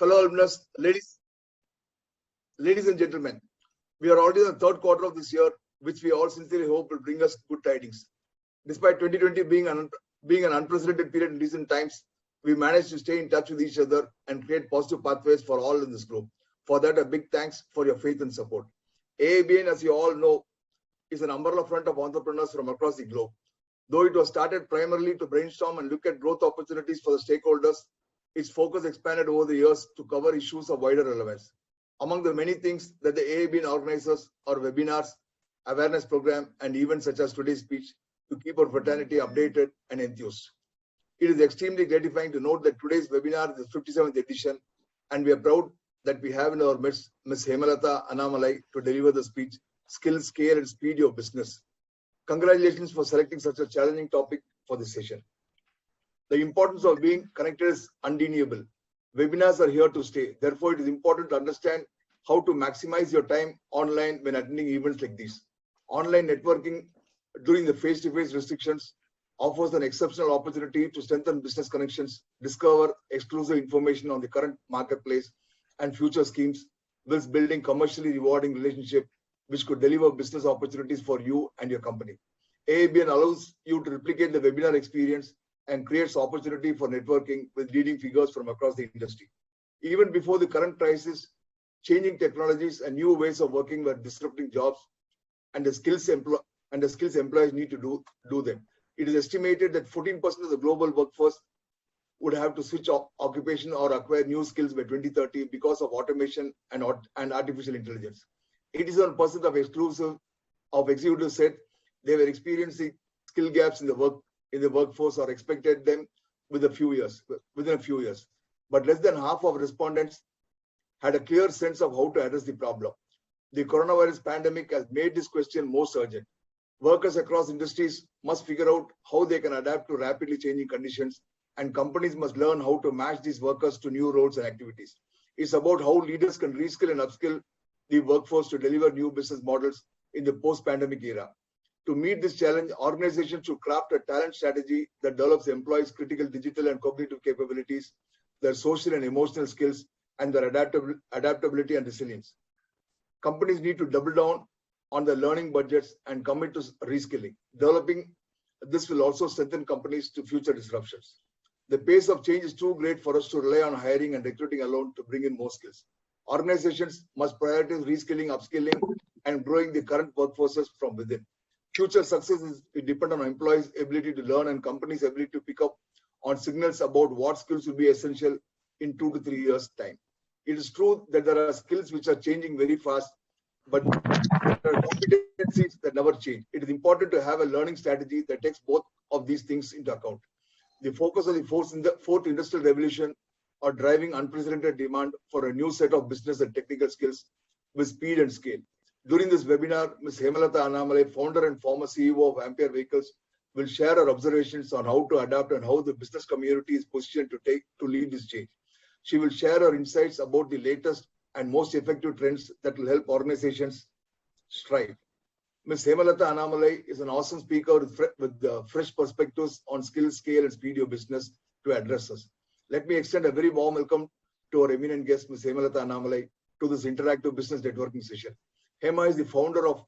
Fellow alumnus, ladies and gentlemen, we are already in the third quarter of this year, which we all sincerely hope will bring us good tidings. Despite 2020 being an unprecedented period in recent times, we managed to stay in touch with each other and create positive pathways for all in this group. For that, a big thanks for your faith and support. AABN, as you all know, is an umbrella front of entrepreneurs from across the globe. Though it was started primarily to brainstorm and look at growth opportunities for the stakeholders, its focus expanded over the years to cover issues of wider relevance. Among the many things that the AABN organizes are webinars, awareness program, and events such as today's speech to keep our fraternity updated and enthused. It is extremely gratifying to note that today's webinar is the 57th edition, and we are proud that we have in our midst Ms. Hemalata Annamalai to deliver the speech, Skill, Scale, and Speed Your Business. Congratulations for selecting such a challenging topic for this session. The importance of being connected is undeniable. Webinars are here to stay. Therefore, it is important to understand how to maximize your time online when attending events like these. Online networking during the face-to-face restrictions offers an exceptional opportunity to strengthen business connections, discover exclusive information on the current marketplace and future schemes, whilst building commercially rewarding relationship which could deliver business opportunities for you and your company. AABN allows you to replicate the webinar experience and creates opportunity for networking with leading figures from across the industry. Even before the current crisis, changing technologies and new ways of working were disrupting jobs and the skills employees need to do them. It is estimated that 14% of the global workforce would have to switch occupation or acquire new skills by 2030 because of automation and artificial intelligence. 87% of executives said they were experiencing skill gaps in the workforce or expected them within a few years. But less than half of respondents had a clear sense of how to address the problem. The coronavirus pandemic has made this question most urgent. Workers across industries must figure out how they can adapt to rapidly changing conditions, and companies must learn how to match these workers to new roles and activities. It's about how leaders can reskill and upskill the workforce to deliver new business models in the post-pandemic era. To meet this challenge, organizations should craft a talent strategy that develops employees' critical digital and cognitive capabilities, their social and emotional skills, and their adaptability and resilience. Companies need to double down on their learning budgets and commit to reskilling. Developing this will also strengthen companies to future disruptions. The pace of change is too great for us to rely on hiring and recruiting alone to bring in more skills. Organizations must prioritize reskilling, upskilling, and growing the current workforces from within. Future success is dependent on employees' ability to learn and companies' ability to pick up on signals about what skills will be essential in 2 to 3 years' time. It is true that there are skills which are changing very fast, but there are competencies that never change. It is important to have a learning strategy that takes both of these things into account. The focus of the fourth industrial revolution are driving unprecedented demand for a new set of business and technical skills with speed and scale. During this webinar, Ms. Hemalata Annamalai, founder and former CEO of Ampere Vehicles, will share her observations on how to adapt and how the business community is positioned to lead this change. She will share her insights about the latest and most effective trends that will help organizations strive. Ms. Hemalata Annamalai is an awesome speaker with fresh perspectives on skill, scale, and speed your business to address us. Let me extend a very warm welcome to our eminent guest, Ms. Hemalata Annamalai, to this interactive business networking session. Hema is the founder of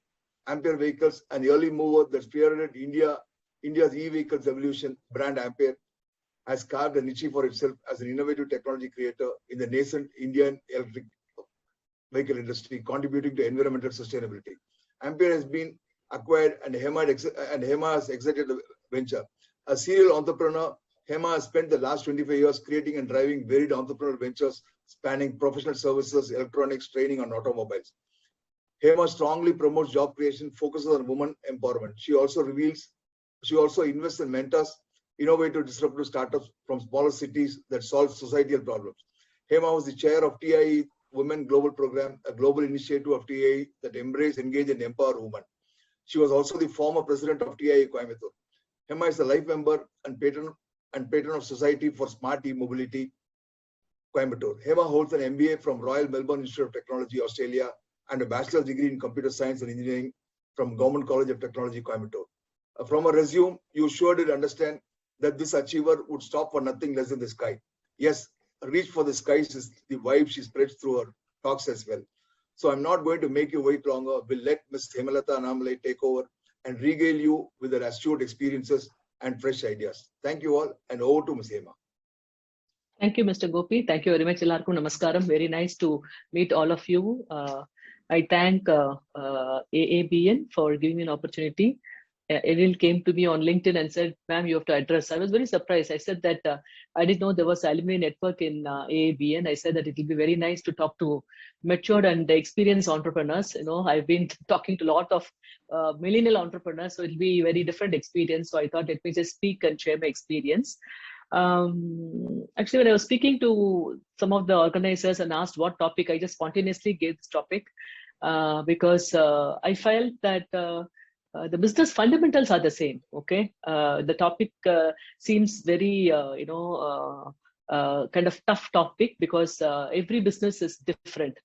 Ampere Vehicles, an early mover that spearheaded India's e-vehicles evolution. Brand Ampere has carved a niche for itself as an innovative technology creator in the nascent Indian electric vehicle industry, contributing to environmental sustainability. Ampere has been acquired and Hema has exited the venture. A serial entrepreneur, Hema has spent the last 25 years creating and driving varied entrepreneurial ventures spanning professional services, electronics, training, and automobiles. Hema strongly promotes job creation, focuses on women empowerment. She also invests and mentors innovative disruptive startups from smaller cities that solve societal problems. Hema was the chair of TIE Women Global Program, a global initiative of TIE that embrace, engage, and empower women. She was also the former president of TIE Coimbatore. Hema is a life member and patron of Society for Smart E-Mobility, Coimbatore. Hema holds an MBA from Royal Melbourne Institute of Technology, Australia, and a bachelor's degree in computer science and engineering from Government College of Technology, Coimbatore. From her resume, you sure did understand that this achiever would stop for nothing less than the sky. Yes, reach for the skies is the vibe she spreads through her talks as well. So I'm not going to make you wait longer. We'll let Ms. Hemalata Annamalai take over and regale you with her astute experiences and fresh ideas. Thank you all, and over to Ms. Hema. Thank you, Mr. Gopi. Thank you very much, Ellarku Namaskaram. Very nice to meet all of you. I thank AABN for giving me an opportunity. Eril came to me on LinkedIn and said, ma'am, you have to address. I was very surprised. I said that I didn't know there was alumni network in AABN. I said that it will be very nice to talk to matured and experienced entrepreneurs. You know, I've been talking to a lot of millennial entrepreneurs, so it'll be a very different experience. So I thought, let me just speak and share my experience. Actually, when I was speaking to some of the organizers and asked what topic, I just spontaneously gave this topic because I felt that the business fundamentals are the same. Okay, the topic seems very kind of tough topic because every business is different.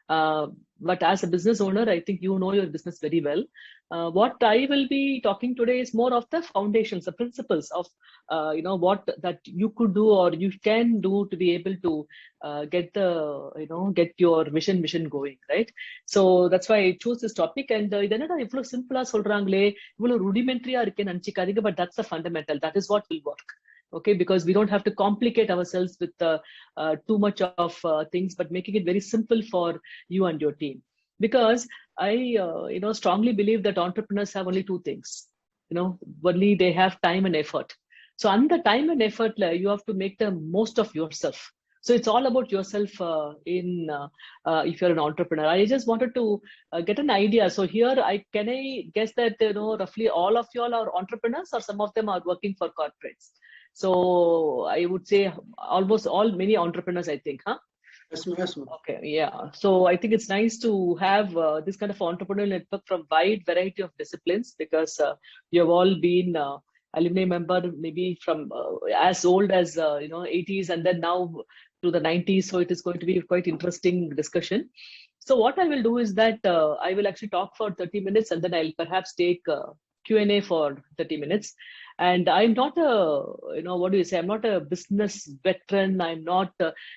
But as a business owner, I think you know your business very well. What I will be talking today is more of the foundations, the principles of what that you could do or you can do to be able to get your mission going, right? So that's why I chose this topic. And idhu simple solrangle ivlo rudimentary ah irukke nanichikadinga, but that's the fundamental. That is what will work. Okay, because we don't have to complicate ourselves with too much of things, but making it very simple for you and your team. Because I strongly believe that entrepreneurs have only two things. Only they have time and effort. So on the time and effort, you have to make the most of yourself. So it's all about yourself if you're an entrepreneur. I just wanted to get an idea. So here, can I guess that roughly all of you all are entrepreneurs, or some of them are working for corporates? So I would say almost many entrepreneurs, I think, huh? Yes, ma'am. Okay, yeah. So I think it's nice to have this kind of entrepreneurial network from wide variety of disciplines, because you have all been alumni member maybe from as old as 80s and then now to the 90s. So it is going to be quite interesting discussion. So what I will do is that I will actually talk for 30 minutes and then I'll perhaps take Q&A for 30 minutes. And I'm not I'm not a business veteran, I'm not,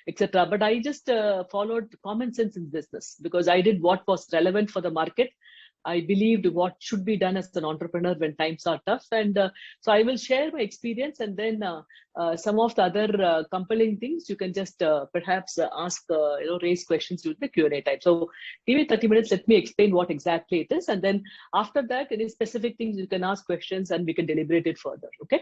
etc. But I just followed common sense in business, because I did what was relevant for the market. I believed what should be done as an entrepreneur when times are tough. And so I will share my experience, and then some of the other compelling things you can just perhaps ask, raise questions during the Q&A time. So give me 30 minutes, let me explain what exactly it is. And then after that, any specific things you can ask questions and we can deliberate it further. Okay.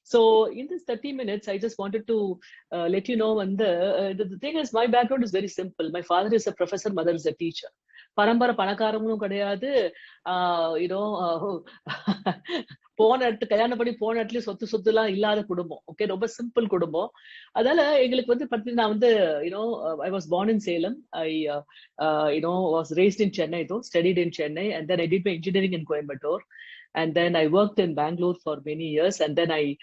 So in this 30 minutes, I just wanted to let you know, and the thing is, my background is very simple. My father is a professor, mother is a teacher. பரம்பரை பணக்காரங்களும் கிடையாது, போன இடத்து கல்யாணம் பண்ணி போன இடத்துல சொத்து எல்லாம் இல்லாத குடும்பம். ஓகே, ரொம்ப சிம்பிள் குடும்பம். அதனால எங்களுக்கு பார்த்தீங்கன்னா நான் I was born in Salem. I was raised in Chennai though, studied in Chennai, and then I did my engineering in Coimbatore. And then I worked in Bangalore for many years. And then I,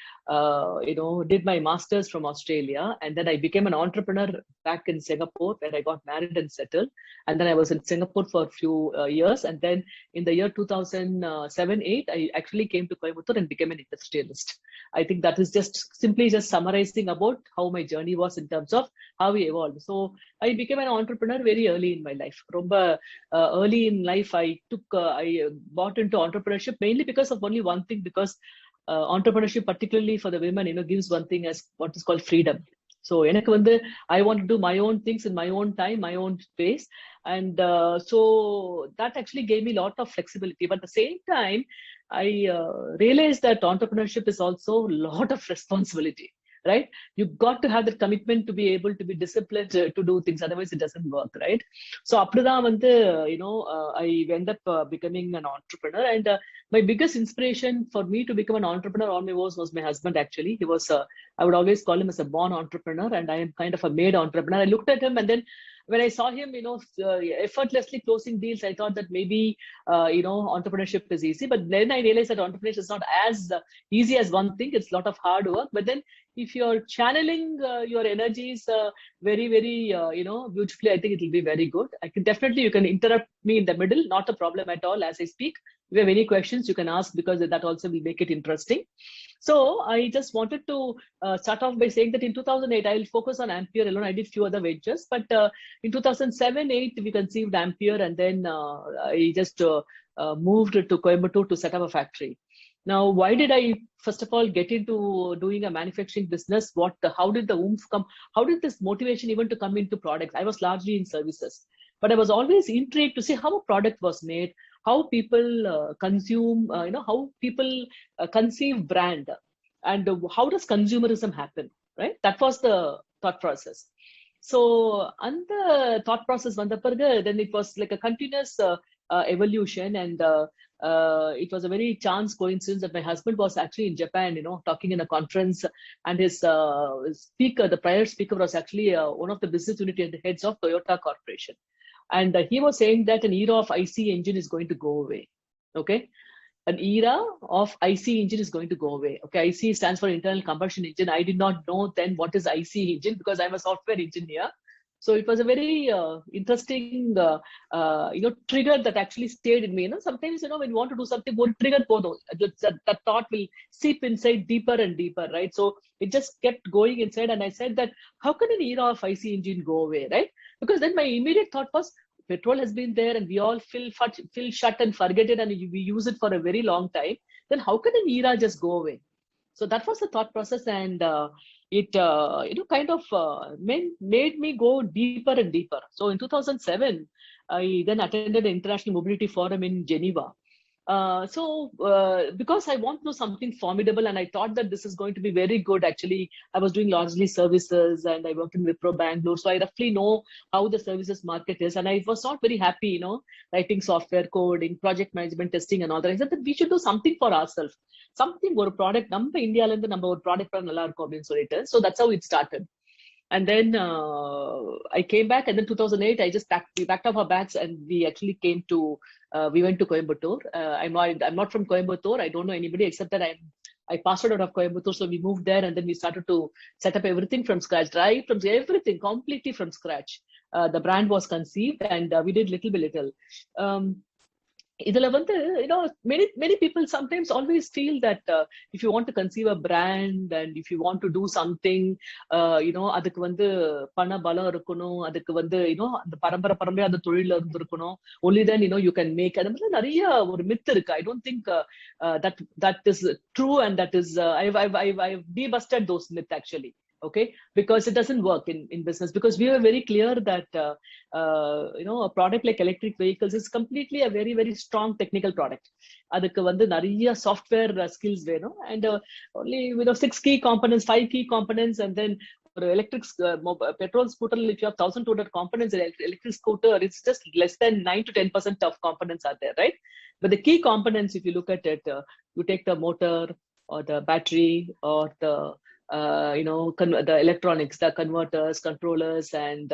did my master's from Australia. And then I became an entrepreneur back in Singapore, where I got married and settled. And then I was in Singapore for a few years. And then in the year 2007-8, I actually came to Coimbatore and became an industrialist. I think that is simply summarizing about how my journey was in terms of how we evolved. So I became an entrepreneur very early in my life. Early in life, I bought into entrepreneurship mainly because of only one thing, because entrepreneurship, particularly for the women, gives one thing as what is called freedom. So I want to do my own things in my own time, my own space. And so that actually gave me a lot of flexibility. But at the same time, I realized that entrepreneurship is also a lot of responsibility. Right? You've got to have that commitment to be able to be disciplined to do things. Otherwise, it doesn't work, right? So, I ended up becoming an entrepreneur. And my biggest inspiration for me to become an entrepreneur on my own was my husband, actually. He was, I would always call him as a born entrepreneur, and I am kind of a made entrepreneur. I looked at him, and then when I saw him, effortlessly closing deals, I thought that maybe, entrepreneurship is easy. But then I realized that entrepreneurship is not as easy as one thing. It's a lot of hard work. But then if you're channeling your energies very, very, beautifully, I think it will be very good. You can interrupt me in the middle, not a problem at all as I speak. If you have any questions, you can ask, because that also will make it interesting. So I just wanted to start off by saying that in 2008, I'll focus on Ampere alone. I did few other ventures, but in 2007-8, we conceived Ampere, and then I just moved to Coimbatore to set up a factory. Now, why did I, first of all, get into doing a manufacturing business? How did the oomph come? How did this motivation even to come into products? I was largely in services, but I was always intrigued to see how a product was made, how people consume, how people conceive brand, and how does consumerism happen, right? That was the thought process. So, and the thought process, then it was like a continuous evolution, and it was a very chance coincidence that my husband was actually in Japan, talking in a conference, and his speaker, the prior speaker, was actually one of the business unit heads of Toyota Corporation. And he was saying that an era of IC engine is going to go away. Okay. An era of IC engine is going to go away. Okay. IC stands for internal combustion engine. I did not know then what is IC engine, because I'm a software engineer. So it was a very interesting, trigger that actually stayed in me. Sometimes, when you want to do something, one trigger, that thought will seep inside deeper and deeper, right? So it just kept going inside. And I said that, how can an era of IC engine go away, right? Because then my immediate thought was, petrol has been there and we all feel shut and forget it, and we use it for a very long time. Then how can an era just go away? So that was the thought process, and it kind of made me go deeper and deeper. So in 2007, I then attended the International Mobility Forum in Geneva. Because I want to do something formidable, and I thought that this is going to be very good. Actually, I was doing largely services, and I worked in Wipro Bangalore, so I roughly know how the services market is. And I was not very happy, writing software, coding, project management, testing, and all that. I said that we should do something for ourselves, something for a product. Number India and the number product for nalla irukum solittu. So that's how it started. And then I came back, and then 2008, we packed up our bags, and we actually we went to Coimbatore. I'm not from Coimbatore. I don't know anybody except that I passed out of Coimbatore. So we moved there, and then we started to set up everything from scratch, right? From everything completely from scratch. The brand was conceived, and we did little by little. Many people sometimes always feel that if you want to conceive a brand, and if you want to do something, adukku pana balam irukonu, adukku and parampara and tholila irundukonu, only then you can make. And nariya or myth irukku. I don't think that is true, and that is I've debusted those myths actually. Okay, because it doesn't work in business, because we were very clear that a product like electric vehicles is completely a very, very strong technical product. Adukku nariya software skills veno, and only 5 key components, and then for electric petrol scooter, if you have 1,200 components in electric scooter, it's just less than 9 to 10% of components are there, right? But the key components, if you look at it, you take the motor or the battery or the the electronics, the converters, controllers, and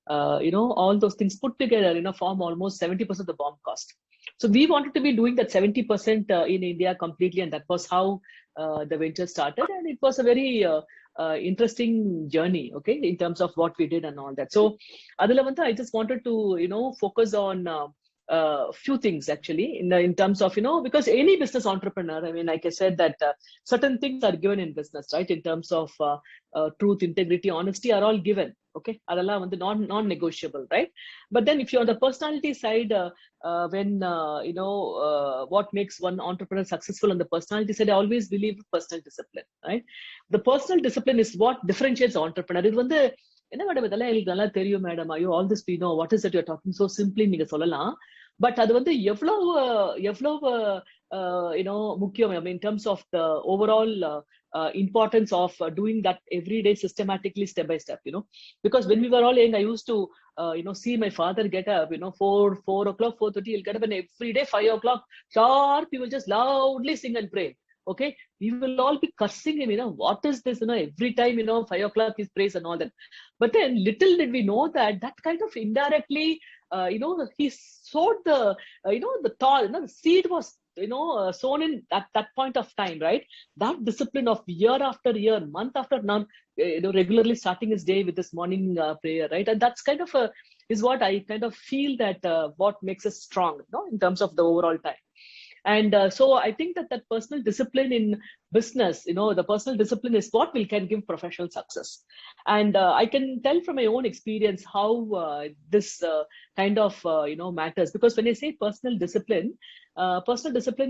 all those things put together, form almost 70% of the BOM cost. So we wanted to be doing that 70% in India completely, and that was how the venture started. And it was a very interesting journey, okay, in terms of what we did and all that. So Adilavanta, I just wanted to focus on few things actually in terms of because any business entrepreneur, I mean, like I said, that certain things are given in business, right? In terms of truth, integrity, honesty are all given. Okay, adalla non-negotiable, right? But then if you're on the personality side, when what makes one entrepreneur successful on the personality side, I always believe personal discipline, right? The personal discipline is what differentiates entrepreneur. இது என்ன madam இதெல்லாம் எனக்கு நல்லா தெரியும் madam, ஐயோ all this we know, what is it you are talking so simply நீங்க சொல்லலாம். But அது எவ்வளவு முக்கியம் in terms of the overall importance of doing that every day systematically, step by step, because when we were all young, I used to see my father get up 4 o'clock, 4:30, he'll get up, and every day 5 o'clock sharp he will just loudly sing and pray. Okay, we will all be cursing him, what is this, every time, 5 o'clock is praise and all that. But then little did we know that kind of indirectly, he sowed the, the thought, the seed was, sown in at that point of time, right? That discipline of year after year, month after month, regularly starting his day with this morning prayer, right? And that's kind of is what I kind of feel that what makes us strong, in terms of the overall time. And so I think that personal discipline in business, the personal discipline is what can give professional success. And I can tell from my own experience how this kind of matters, because when I say personal discipline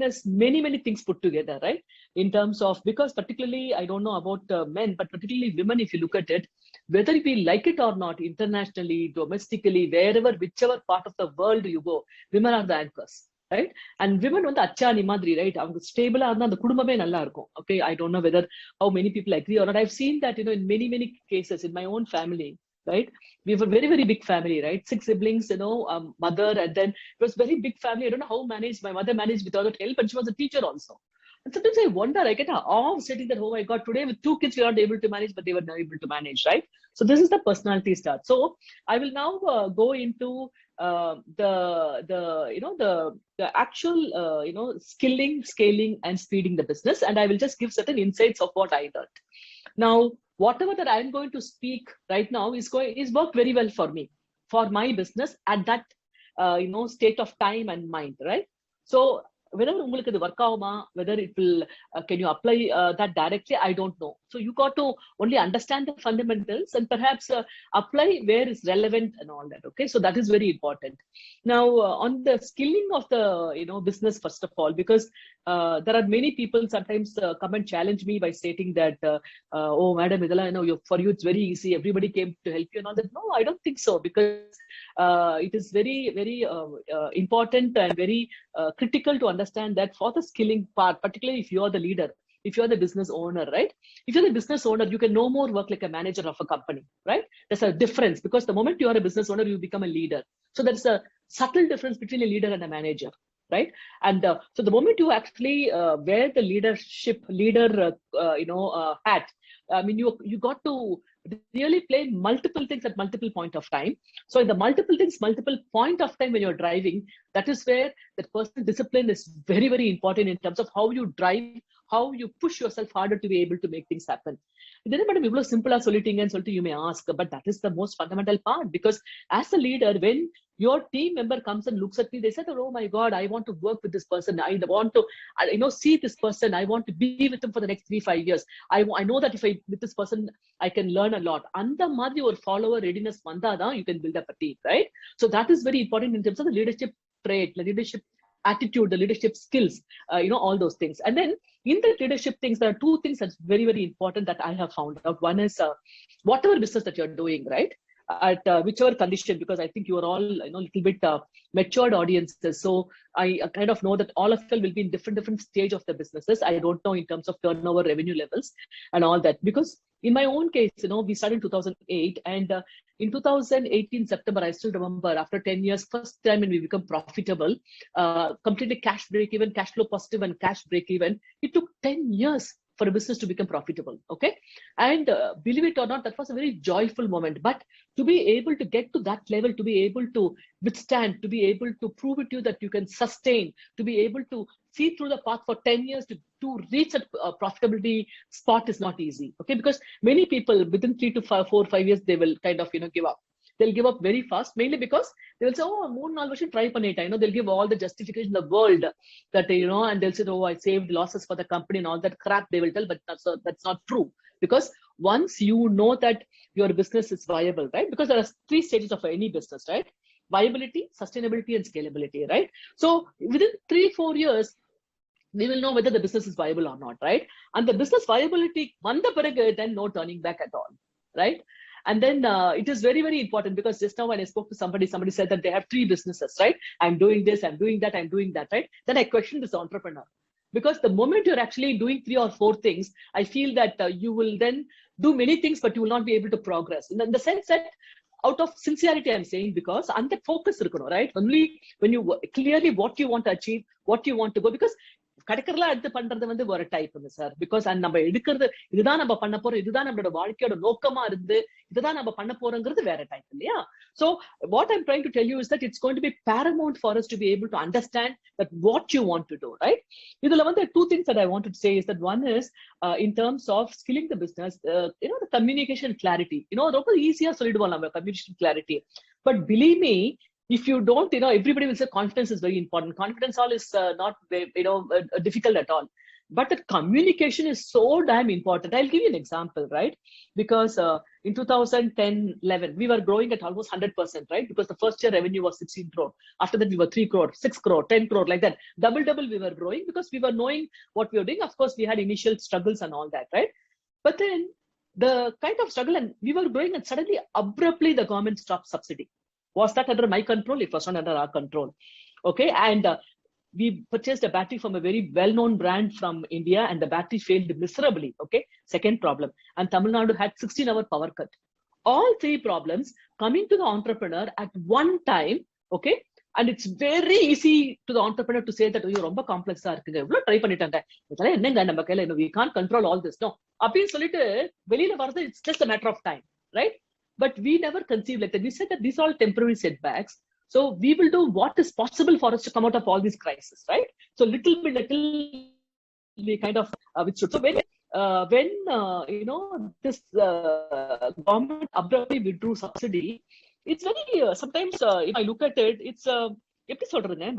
is many things put together, right? In terms of, because particularly, I don't know about men, but particularly women, if you look at it, whether we like it or not, internationally, domestically, wherever, whichever part of the world you go, women are the anchors, right? And women வந்து அச்சாணி மாதிரி, right? அவங்க ஸ்டேபிளா இருந்தா அந்த குடும்பமே நல்லா இருக்கும். Okay, I don't know whether how many people agree or not. I've seen that, in many cases in my own family, right? We have a very big family, right? 6 siblings, mother, and then it was very big family. I don't know how my mother managed without help, and she was a teacher also. And sometimes I wonder, I get awe sitting that, oh my God, today with 2 kids, we are not able to manage, but they were not able to manage, right? So this is the personality start. So I will now go into the actual, skilling, scaling, and speeding the business. And I will just give certain insights of what I learned. Now, whatever that I'm going to speak right now is worked very well for me, for my business at that, state of time and mind, right? So whether உங்களுக்கு இது work ஆகுமா, whether it will, can you apply that directly, I don't know. So you got to only understand the fundamentals and perhaps apply where is relevant and all that. Okay, so that is very important. Now on the skilling of the business, first of all, because there are many people sometimes come and challenge me by stating that oh madam, idala, for you it's very easy, everybody came to help you and all that. No, I don't think so, because it is very important and very critical to understand that for the skilling part, particularly if you are the leader, if you're the business owner, right? If you're the business owner, you can no more work like a manager of a company, right? There's a difference, because the moment you are a business owner, you become a leader. So there's a subtle difference between a leader and a manager, right? And so the moment you actually wear the leader hat, I mean, you got to really play multiple things at multiple point of time. So in the multiple things, multiple point of time when you're driving, that is where that personal discipline is very important in terms of how you drive, how you push yourself harder to be able to make things happen. Then, madam, இவ்வளவு சிம்பிளா சொல்லிட்டீங்கன்னு சொல்லிட்டு you may ask, but that is the most fundamental part, because as a leader, when your team member comes and looks at me, they said, oh my God, I want to work with this person, I want to see this person, I want to be with him for the next 3-5 years, I know that if I with this person I can learn a lot. அந்த மாதிரி ஒரு follower readiness வந்தாதான் you can build up a team, right? So that is very important in terms of the leadership trait, the leadership attitude, the leadership skills, all those things. And then in the leadership things, there are 2 things that's very important that I have found out. One is whatever business that you're doing, right? At whichever condition, because I think you are all little bit matured audiences, so I kind of know that all of you will be in different stage of the businesses. I don't know in terms of turnover, revenue levels and all that, because in my own case, we started in 2008, and in 2018 September, I still remember, after 10 years, first time when we become profitable, completely cash break even, cash flow positive and cash break even, it took 10 years for a business to become profitable. Okay. And believe it or not, that was a very joyful moment. But to be able to get to that level, to be able to withstand, to be able to prove it to you that you can sustain, to be able to see through the path for 10 years to reach that profitability spot is not easy. Okay. Because many people within 3 to 4 or 5 years, they will kind of, give up. They'll give up very fast, mainly because they will say, oh, 3-4 வருஷம் try பண்ணிட்டேன். They'll give all the justification in the world that, and they'll say, oh, I saved losses for the company and all that crap they will tell, but that's not true. Because once you know that your business is viable, right? Because there are 3 stages of any business, right? Viability, sustainability, and scalability, right? So within 3-4 years, we will know whether the business is viable or not, right? And the business viability, vanda piragu, then no turning back at all, right? And then it is very important, because just now when I spoke to somebody said that they have 3 businesses, right? I'm doing this, I'm doing that, I'm doing that, right? Then I questioned this entrepreneur, because the moment you're actually doing 3 or 4 things, I feel that you will then do many things, but you will not be able to progress. In the sense that, out of sincerity, I'm saying, because on that focus, right? Only when you clearly what you want to achieve, what you want to go, because கடற்கரெல்லாம் எடுத்து பண்றது வந்து ஒரு type sir. Because நம்ம எடுக்கிறது இதுதான் நம்ம பண்ண போறோம், இதுதான் நம்மளோட வாழ்க்கையோட நோக்கமா இருந்து இதுதான் நம்ம பண்ண போறோங்கிறது வேற டைப் இல்லையா? So what I'm trying to tell you is that it's going to be paramount for us to be able to understand that what you want to do, right? இதுல வந்து 2 things that I wanted to say is that one is in terms of skilling the business, the communication clarity. ரொம்ப ஈஸியா சொல்லிடுவோம் நம்ம communication clarity, but believe me, if you don't, everybody will say confidence is very important. Confidence all is not, difficult at all. But the communication is so damn important. I'll give you an example, right? Because in 2010-11, we were growing at almost 100%, right? Because the first year revenue was 16 crore. After that, we were 3 crore, 6 crore, 10 crore, like that. Double we were growing because we were knowing what we were doing. Of course, we had initial struggles and all that, right? But then the kind of struggle, and we were growing, and suddenly, abruptly, the government stopped subsidy. Was that under my control? It was not under our control. Okay, and we purchased a battery from a very well-known brand from India, and the battery failed miserably. Okay, second problem. And Tamil Nadu had 16-hour power cut. All three problems coming to the entrepreneur at one time. Okay, and it's very easy to the entrepreneur to say that you ரொம்ப காம்ப்ளெக்ஸா இருக்குங்க, இவ்வளவு try பண்ணிட்டாங்க, இதெல்லாம் என்னங்க நம்ம கையில, we can't control all this. No, அப்படின்னு சொல்லிட்டு வெளியில வரது, it's just a matter of time, right? But we never conceived like that. We said that these are all temporary setbacks. So we will do what is possible for us to come out of all these crises, right? So little by little, we kind of withstood. So when this government abruptly withdrew subsidy, it's very sometimes if I look at it, it's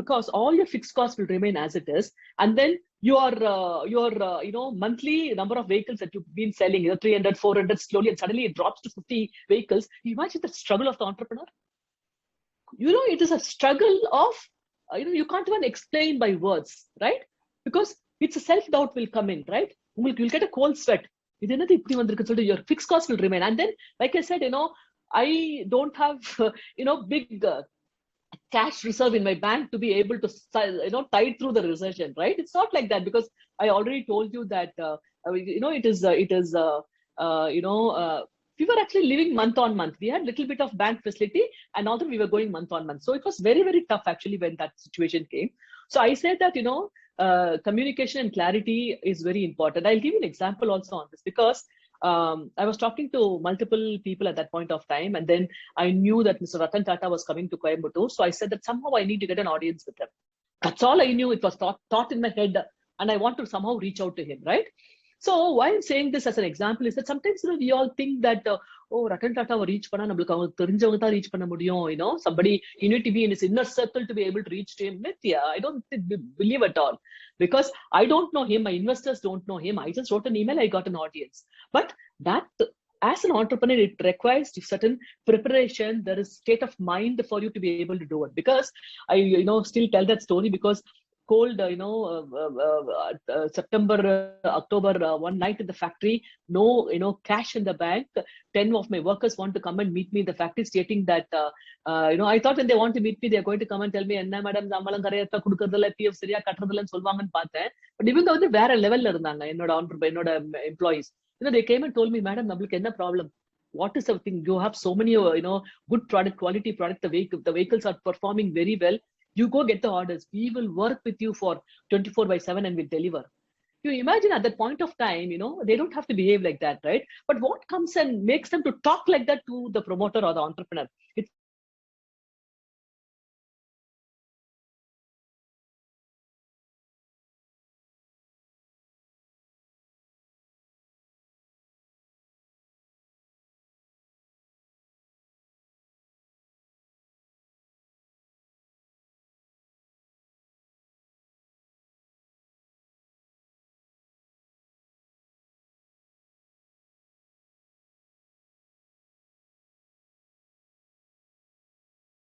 because all your fixed costs will remain as it is, and then your monthly number of vehicles that you've been selling, 300, 400, slowly, and suddenly it drops to 50 vehicles. You imagine the struggle of the entrepreneur. It is a struggle of you can't even explain by words, right? Because it's a self-doubt will come in, right? You'll get a cold sweat. Your fixed costs will remain, and then, like I said, I don't have big cash reserve in my bank to be able to tide through the recession, right? It's not like that, because I already told you that we were actually living month on month. We had little bit of bank facility, and now that we were going month on month. So it was very, very tough actually when that situation came. So I said that communication and clarity is very important. I'll give you an example also on this, because I was talking to multiple people at that point of time, and then I knew that Mr. Ratan Tata was coming to Coimbatore. So I said that somehow I need to get an audience with him. That's all I knew. It was thought in my head, and I want to somehow reach out to him, right? So why I'm saying this as an example is that sometimes we all think that Ratan Tata will reach panna, namakku avangalukku therinjavanga thaan reach panna mudiyum, somebody, you need to be in his inner circle to be able to reach to him. Nithya, I don't believe at all, because I don't know him, my investors don't know him. I just wrote an email, I got an audience. But that, as an entrepreneur, it requires certain preparation. There is state of mind for you to be able to do it. Because I still tell that story, because cold, September, October, one night in the factory, no, cash in the bank. 10 of my workers want to come and meet me in the factory, stating that, I thought when they want to meet me, they're going to come and tell me, enna madam, nammalam kariyatha kudukradilla, PF seriya katradilla solvangan paathen. But even though they vera level la irundanga, ennoda employees, they came and told me, madam, namalukku enna problem? What is the thing? You have so many, good product, quality product. The vehicles are performing very well. You go get the orders. We will work with you for 24/7 and we'll deliver. You imagine at that point of time, they don't have to behave like that, right? But what comes and makes them to talk like that to the promoter or the entrepreneur? It's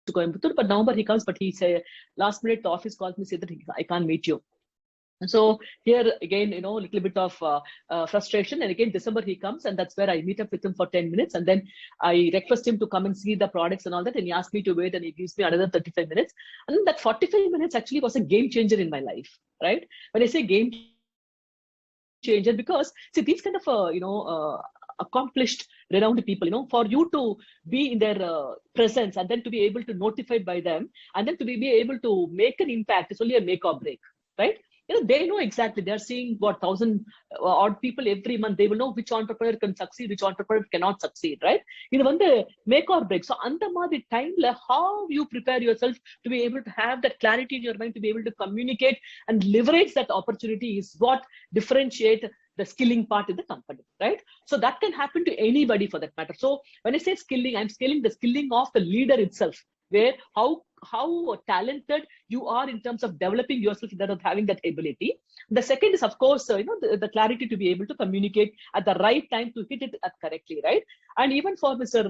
to Coimbatore, but November he comes, but he say last minute the office calls me, say that I can't meet you. And so here again, a little bit of frustration. And again, December he comes, and that's where I meet up with him for 10 minutes. And then I request him to come and see the products and all that. And he asked me to wait, and he gives me another 35 minutes. And that 45 minutes actually was a game changer in my life, right? When I say game changer, because see, these kind of, accomplished, renowned people, for you to be in their presence and then to be able to notify by them and then to be able to make an impact, it's only a make or break, right? They know exactly. They're seeing 1,000 odd people every month. They will know which entrepreneur can succeed, which entrepreneur cannot succeed, right? Make or break. So, the time, how you prepare yourself to be able to have that clarity in your mind, to be able to communicate and leverage that opportunity is what differentiate the skilling part in the company, right? So that can happen to anybody for that matter. So when I say skilling, I'm scaling the skilling of the leader itself. where how talented you are in terms of developing yourself, in terms of having that ability. The second is, of course, the clarity to be able to communicate at the right time to hit it correctly, right? And even for Mr.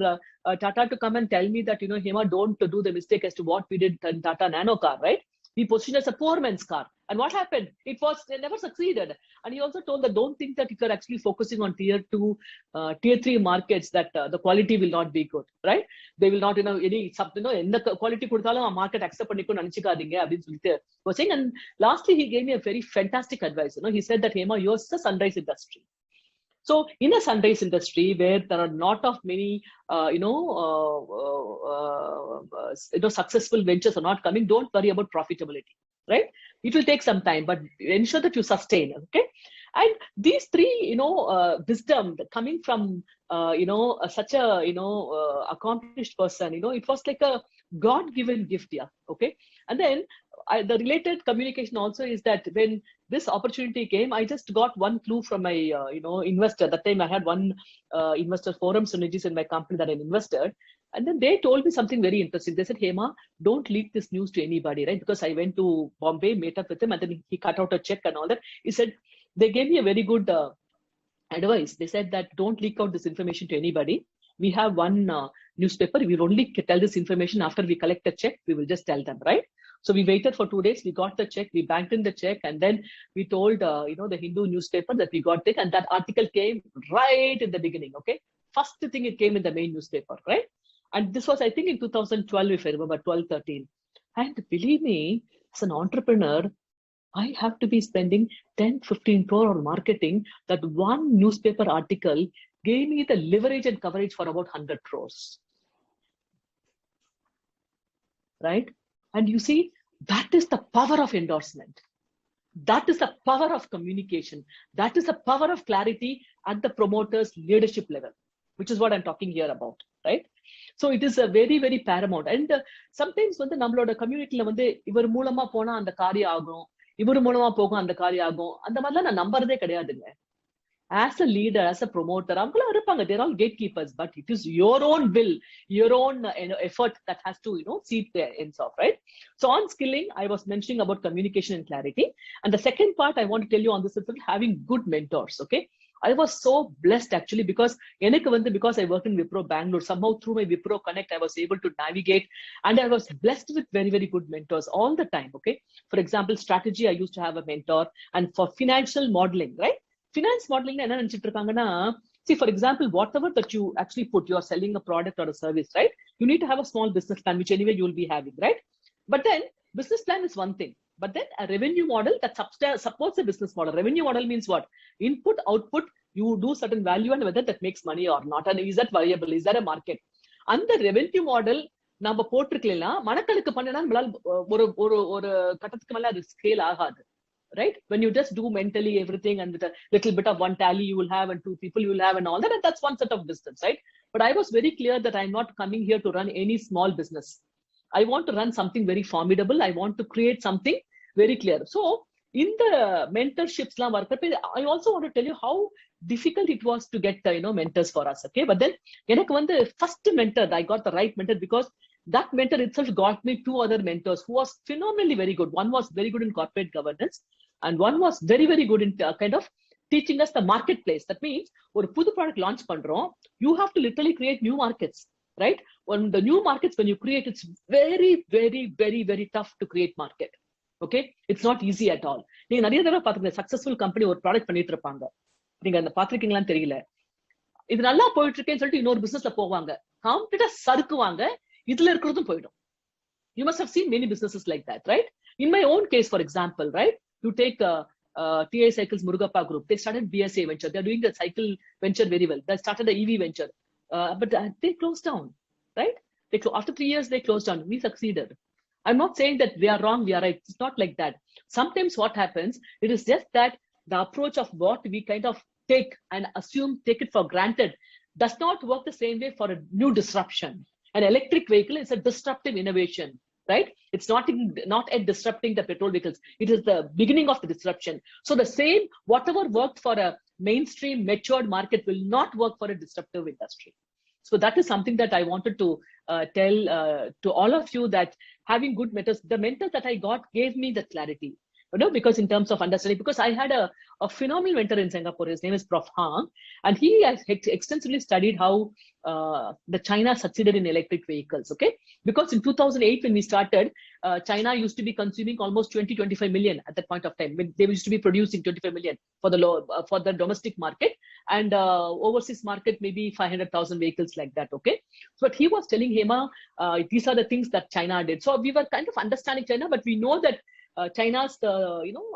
Tata to come and tell me that, Hema, don't do the mistake as to what we did in Tata Nano car, right? We positioned as a poor man's car. And what happened? It never succeeded. And he also told that don't think that if you're actually focusing on tier 2, tier 3 markets, that the quality will not be good, right? They will not, any quality market accept was saying. And lastly, he gave me a very fantastic advice. He said that, Hema, yours is a sunrise industry. So in a sunrise industry where there are not of many, successful ventures are not coming, don't worry about profitability, right? It will take some time, but ensure that you sustain, okay? And these three, wisdom coming from, such a, accomplished person, it was like a God-given gift, yeah, okay? And then the related communication also is that when this opportunity came, I just got one clue from my, investor. That time I had one investor forum synergies in my company that I invested. And then they told me something very interesting. They said, Hema, don't leak this news to anybody, right? Because I went to Bombay, met up with him, and then he cut out a check and all that. He said, they gave me a very good advice. They said that don't leak out this information to anybody. We have one newspaper. We will only tell this information after we collect the check. We will just tell them, right? So we waited for 2 days. We got the check. We banked in the check, and then we told the Hindu newspaper that we got it, and that article came right in the beginning. Okay, first thing it came in the main newspaper, right? And this was, I think, in 2012, if I remember, 12-13. And believe me, as an entrepreneur, I have to be spending 10-15 crore on marketing. That one newspaper article gave me the leverage and coverage for about 100 crores. Right? And you see, that is the power of endorsement. That is the power of communication. That is the power of clarity at the promoter's leadership level, which is what I'm talking here about, right? So it is a very, very paramount. And sometimes when the nammaloda community la vande ivar moolama pona and kaarya agum, ivar moolama pogum and kaarya agum, and the madla na nambarade kadiyadunga. As a leader, as a promoter, they're all gatekeepers, but it is your own will, your own effort that has to, see the ends off, right? So on skilling, I was mentioning about communication and clarity. And the second part I want to tell you on this is having good mentors, okay? I was so blessed actually because I worked in Wipro Bangalore, somehow through my Wipro Connect, I was able to navigate, and I was blessed with very, very good mentors all the time, okay? For example, strategy, I used to have a mentor, and for financial modeling, right? Finance modeling, see, for example, whatever that you actually put, you're selling a product or a service, right? You need to have a small business plan, which anyway you will be having, right? But then business plan is one thing, but then a revenue model that supports a business model. Revenue model means what? Input, output, you do certain value and whether that makes money or not. And is that variable? Is that a market? And the revenue model, நம்ம போட்டிருக்கலாம் மனக்கணக்கு பண்ணனா நம்மளால ஒரு கட்டத்துக்கு மேல அது scale ஆகாது. Right? When you just do mentally everything and with a little bit of one tally you will have and 2 people you will have and all that, and that's one set of business, right? But I was very clear that I'm not coming here to run any small business. I want to run something very formidable. I want to create something very clear. So in the mentorships, I also want to tell you how difficult it was to get mentors for us. Okay, but then the first mentor, I got the right mentor because that mentor itself got me 2 other mentors who was phenomenally very good. One was very good in corporate governance, and one was very, very good in kind of teaching us the marketplace. That means, or pudu product launch pandrom, you have to literally create new markets, right? When the new markets, when you create, it's very, very, very, very tough to create market. Okay, it's not easy at all. நீங்க நிறைய தடவை பாத்துங்க successful company ஒரு product பண்ணிட்டு இருப்பாங்க, நீங்க அந்த பாத்திருக்கீங்களான்னு தெரியல. இது நல்லா போயிட்டு இருக்கேன்னு சொல்லிட்டு இன்னொரு பிசினஸ்ல போவாங்க, கம்ப்ளீட்டா சறுக்குவாங்க, இதுல இருக்கிறதும் போயிடும். You must have seen many businesses like that, right? In my own case, for example, right? You take TI Cycles Murugappa Group. They started BSA venture. They're doing the cycle venture very well. They started the EV venture, but they closed down, right? After 3 years, they closed down. We succeeded. I'm not saying that we are wrong, we are right. It's not like that. Sometimes what happens, it is just that the approach of what we kind of take and take it for granted does not work the same way for a new disruption. An electric vehicle is a disruptive innovation, right? It's not at disrupting the petrol vehicles. It is the beginning of the disruption. So the same, whatever worked for a mainstream matured market will not work for a disruptive industry. So that is something that I wanted to tell to all of you, that having good mentors, the mentors that I got gave me the clarity. Because in terms of understanding, because I had a phenomenal mentor in Singapore. His name is Prof. Hang, and he has extensively studied how the China succeeded in electric vehicles. Okay, because in 2008 when we started, China used to be consuming almost 25 million at that point of time. They used to be producing 25 million for the domestic market, and overseas market maybe 500,000 vehicles like that. Okay, but he was telling Hema, these are the things that China did. So we were kind of understanding China, but we know that China's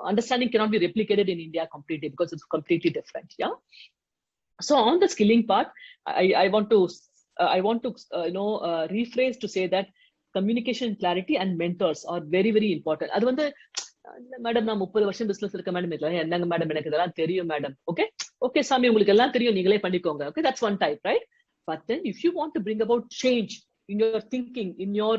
understanding cannot be replicated in India completely, because it's completely different. Yeah. So on the skilling part, I want to rephrase to say that communication clarity and mentors are very, very important. அது வந்து madam நான் 30 வருஷம் business இருக்க madam, என்னங்க madam எனக்கு இதெல்லாம் தெரியும் madam. Okay சாமி, உங்களுக்கு எல்லாம் தெரியும், நீங்களே பண்ணிக்கோங்க. Okay, that's one type, right? But then if you want to bring about change in your thinking, in your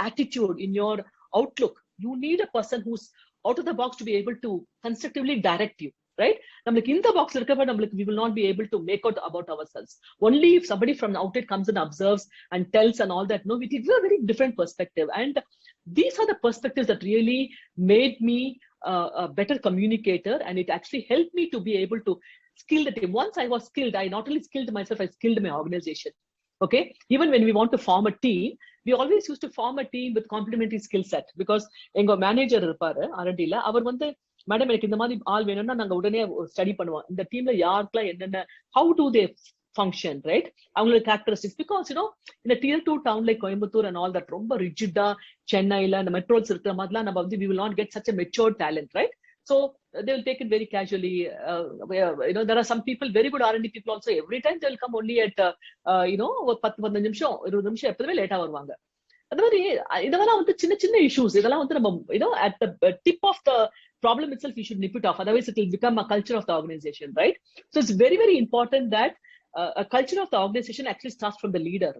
attitude, in your outlook, you need a person who's out of the box to be able to constructively direct you, right? நம்மளுக்கு இந்த பாக்ஸ்ல இருக்கப்ப நம்மளுக்கு we will not be able to make out about ourselves. Only if somebody from outside comes and observes and tells and all that, no, it is a very different perspective. And these are the perspectives that really made me a better communicator, and it actually helped me to be able to skill the team. Once I was skilled, I not only skilled myself, I skilled my organization. Okay, even when we want to form a team, we always used to form a team with complementary skill set, because எங்க manager இருப்பாரு R&Dல, அவர் வந்து madam எனக்கு இந்த மாதிரி ஆள் வேணும்னா நாங்க உடனே ஸ்டடி பண்ணுவோம், இந்த டீம்ல யாருக்கெல்லாம் என்னென்ன, how do they function, right? அவங்களோட characteristics, because in a tier 2 town like Coimbatore and all that, ரொம்ப ரிஜிடா சென்னையில அந்த மெட்ரோஸ் இருக்கிற மாதிரிலாம் நம்ம வந்து we will not get such a mature talent, right? So they will take it very casually. There are some people, very good R&D people also, every time they will come only at 10-15 நிமிஷம் 20 நிமிஷம் எப்பவுமே லேட்டா வருவாங்க. அந்த மாதிரி இதெல்லாம் வந்து சின்ன சின்ன இஷ்யூஸ், இதெல்லாம் வந்து நம்ம at the tip of the problem itself we should nip it off, otherwise it will become a culture of the organization, right? So it's very, very important that a culture of the organization actually starts from the leader.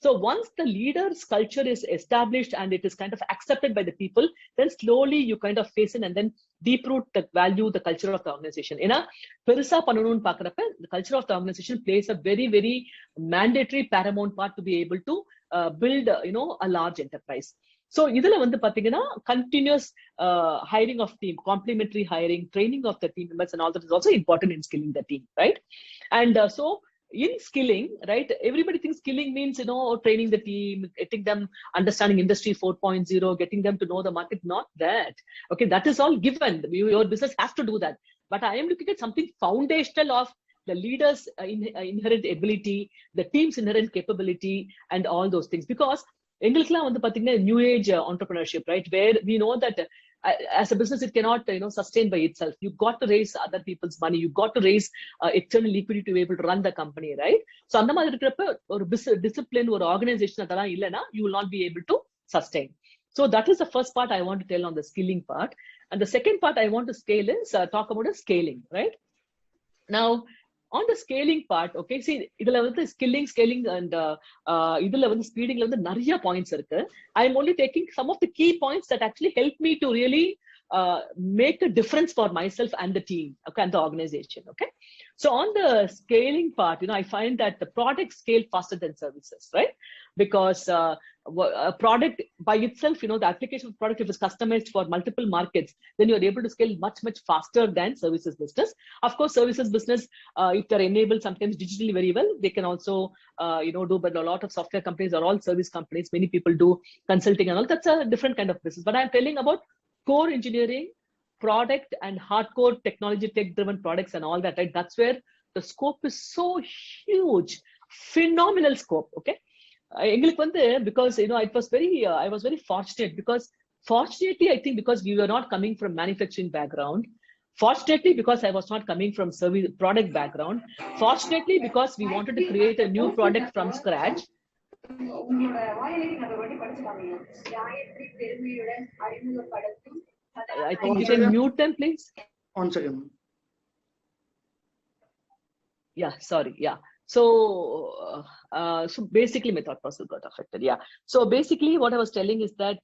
So once the leader's culture is established and it is kind of accepted by the people, then slowly you kind of face in and then deep root the value, the culture of the organization. பெருசா பண்ணணும்னு பாக்குறப்ப the culture of the organization plays a very, very mandatory paramount part to be able to build a large enterprise. So இதுல வந்து பாத்தீங்கன்னா continuous hiring of team, complementary hiring, training of the team members and all that is also important in skilling the team, right? And so in skilling, right, everybody thinks skilling means training the team, getting them understanding industry 4.0, getting them to know the market. Not that. Okay, that is all given. Your business has to do that, but I am looking at something foundational of the leader's inherent ability, the team's inherent capability and all those things. Because எங்களுக்குலாம் வந்து பாத்தீங்கன்னா new age entrepreneurship, right, where we know that as a business it cannot sustain by itself. You got to raise other people's money, you got to raise external liquidity to be able to run the company, right? So அந்த மாதிரி இருக்கிறப்ப ஒரு discipline, ஒரு organization அதெல்லாம் இல்லைன்னா you will not be able to sustain. So that is the first part I want to tell on the skilling part. And the second part I want to scale is talk about the scaling, right? Now on the scaling part, okay, see இதுல வந்து scaling and இதுல வந்து speedingல வந்து நிறைய points இருக்கு. I am only taking some of the key points that actually help me to really make a difference for myself and the team, okay, and the organization. Okay, so on the scaling part, I find that the product scale faster than services, right? Because a product by itself, the application of the product, if it's customized for multiple markets, then you're able to scale much, much faster than services business. Of course, services business, if they're enabled sometimes digitally very well, they can also, do, but a lot of software companies are all service companies. Many people do consulting and all. That's a different kind of business. But I'm telling about core engineering, product and hardcore technology, tech-driven products and all that, right? That's where the scope is so huge, phenomenal scope, okay? Because I was very fortunate, because fortunately I think because we were not coming from manufacturing background, fortunately because I was not coming from service product background, fortunately because we wanted to create a new product from scratch. I think you can mute them, please. One second. Yeah, sorry. Yeah. So basically my thought process got affected. Yeah. So basically what I was telling is that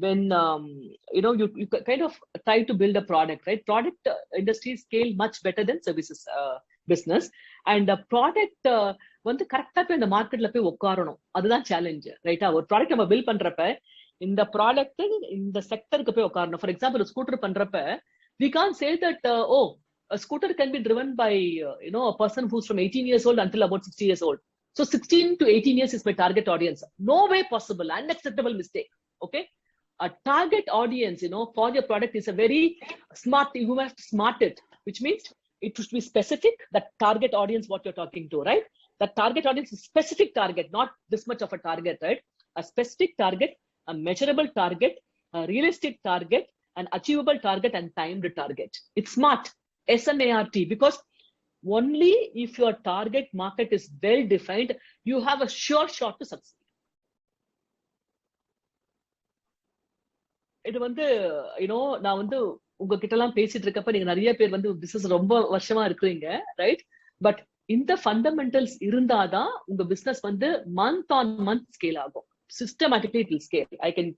when you kind of try to build a product, right? Product industry scale much better than services business. And the product வந்து கரெக்டா போய் அந்த மார்க்கெட்ல போய் உட்காரணும். அதுதான் challenge, ரைட்டா? ஒரு ப்ராடக்ட் நம்ம பில் பண்றப்ப இந்த ப்ராடக்ட் இந்த செக்டருக்கு போய் உட்காரணும். ஃபார் எக்ஸாம்பிள் ஒரு ஸ்கூட்டர் பண்றப்ப we can't say that a scooter can be driven by a person who's from 18 years old until about 60 years old. So 16 to 18 years is my target audience. No way possible. Unacceptable mistake. Okay. A target audience, for your product is a very smart. You must smart it, which means it should be specific. That target audience, what you're talking to, right? That target audience is specific target, not this much of a target, right? A specific target, a measurable target, a realistic target, an achievable target, and timed target. It's smart. SMART, because only if your target market is well defined, you have a sure shot to succeed. இது வந்து நான் வந்து உங்ககிட்ட எல்லாம் பேசிட்டு இருக்கப்ப நீங்க நிறைய பேர் வந்து பிசினஸ் ரொம்ப வருஷமா இருக்கிறீங்க, ரைட்? பட் இந்த ஃபண்டமெண்டல்ஸ் இருந்தாதான் உங்க பிசினஸ் வந்து மந்த் ஆன் மந்த் ஸ்கேல் ஆகும். Systematically it will scale. I can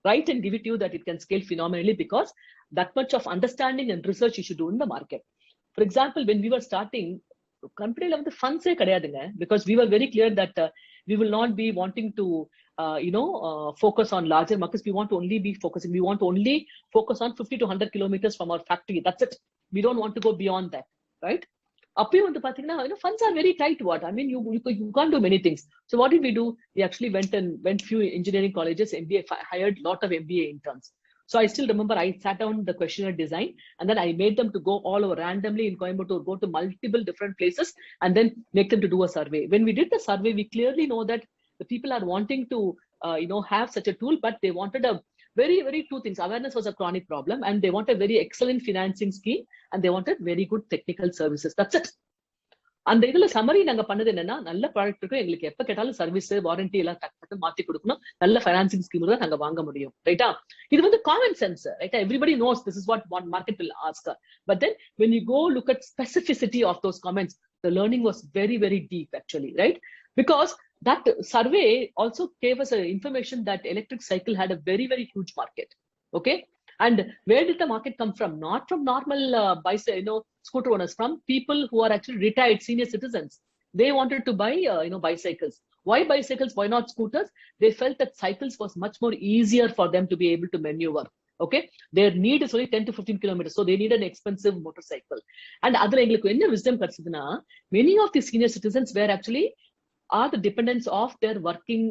write and give it to you that it can scale phenomenally because that much of understanding and research you should do in the market. For example, when we were starting, company level the funds kadayadunga, because we were very clear that we will not be wanting to focus on larger markets. We want to only be focusing. We want to only focus on 50 to 100 kilometers from our factory. That's it. We don't want to go beyond that, right? அப்பயும் வந்து பாத்தீங்கன்னா funds are very tight. What I mean, you can't do many things. So what did we do? We actually went few engineering colleges, MBA, hired lot of MBA interns. So I still remember I sat down the questionnaire design and then I made them to go all over randomly in Coimbatore, go to multiple different places and then make them to do a survey. When we did the survey, we clearly know that the people are wanting to have such a tool, but they wanted a very, very two things. Awareness was a chronic problem and they wanted very excellent financing scheme and they wanted very good technical services. That's it. அந்த இதுல summary நாங்க பண்ணது என்னன்னா, நல்ல product இருக்கும், எங்களுக்கு எப்ப கேட்டாலும் சர்வீஸ் வாரண்டி எல்லாம் டக்கு மாத்தி கொடுக்கணும், நல்ல ஃபைனான்சிங் ஸ்கீம் தான் நாங்க வாங்க முடியும், ரைட்டா? இது வந்து காமன் சென்ஸ், ரைட்டா? Everybody knows this is what one market will ask. But then when you go look at specificity of those comments, the learning was very, very deep actually, right? Because that survey also gave us information that electric cycle had a very, very huge market. Okay. And where did the market come from? Not from normal scooter owners, from people who are actually retired senior citizens. They wanted to buy bicycles. Why bicycles? Why not scooters? They felt that cycles was much more easier for them to be able to maneuver. Okay, their need is only 10 to 15 kilometers, so they need an expensive motorcycle. And adula engalukku enna wisdom kadachuduna, many of the senior citizens were actually are the dependents of their working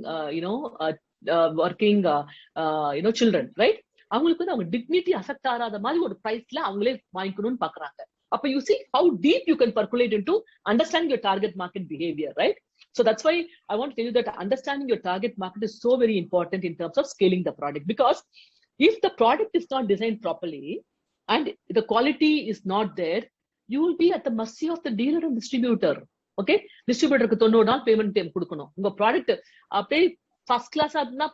children, right? அவங்களுக்கு வந்து அவங்க dignity affect ஆகாத மாதிரி ஒரு பிரைஸ்ல அவங்களே வாங்கிக்கணும்னு பாக்குறாங்க. அப்ப you see how deep you can percolate into understanding your target market behavior, right? So that's why I want to tell you that understanding your target market is so very important in terms of scaling the product, because if the product is not designed properly and the quality is not there, you will be at the mercy of the dealer and distributor. Okay, distributor க்கு 90 நாள் payment time கொடுக்கணும். உங்க product அப்படியே first class அப்படின்னா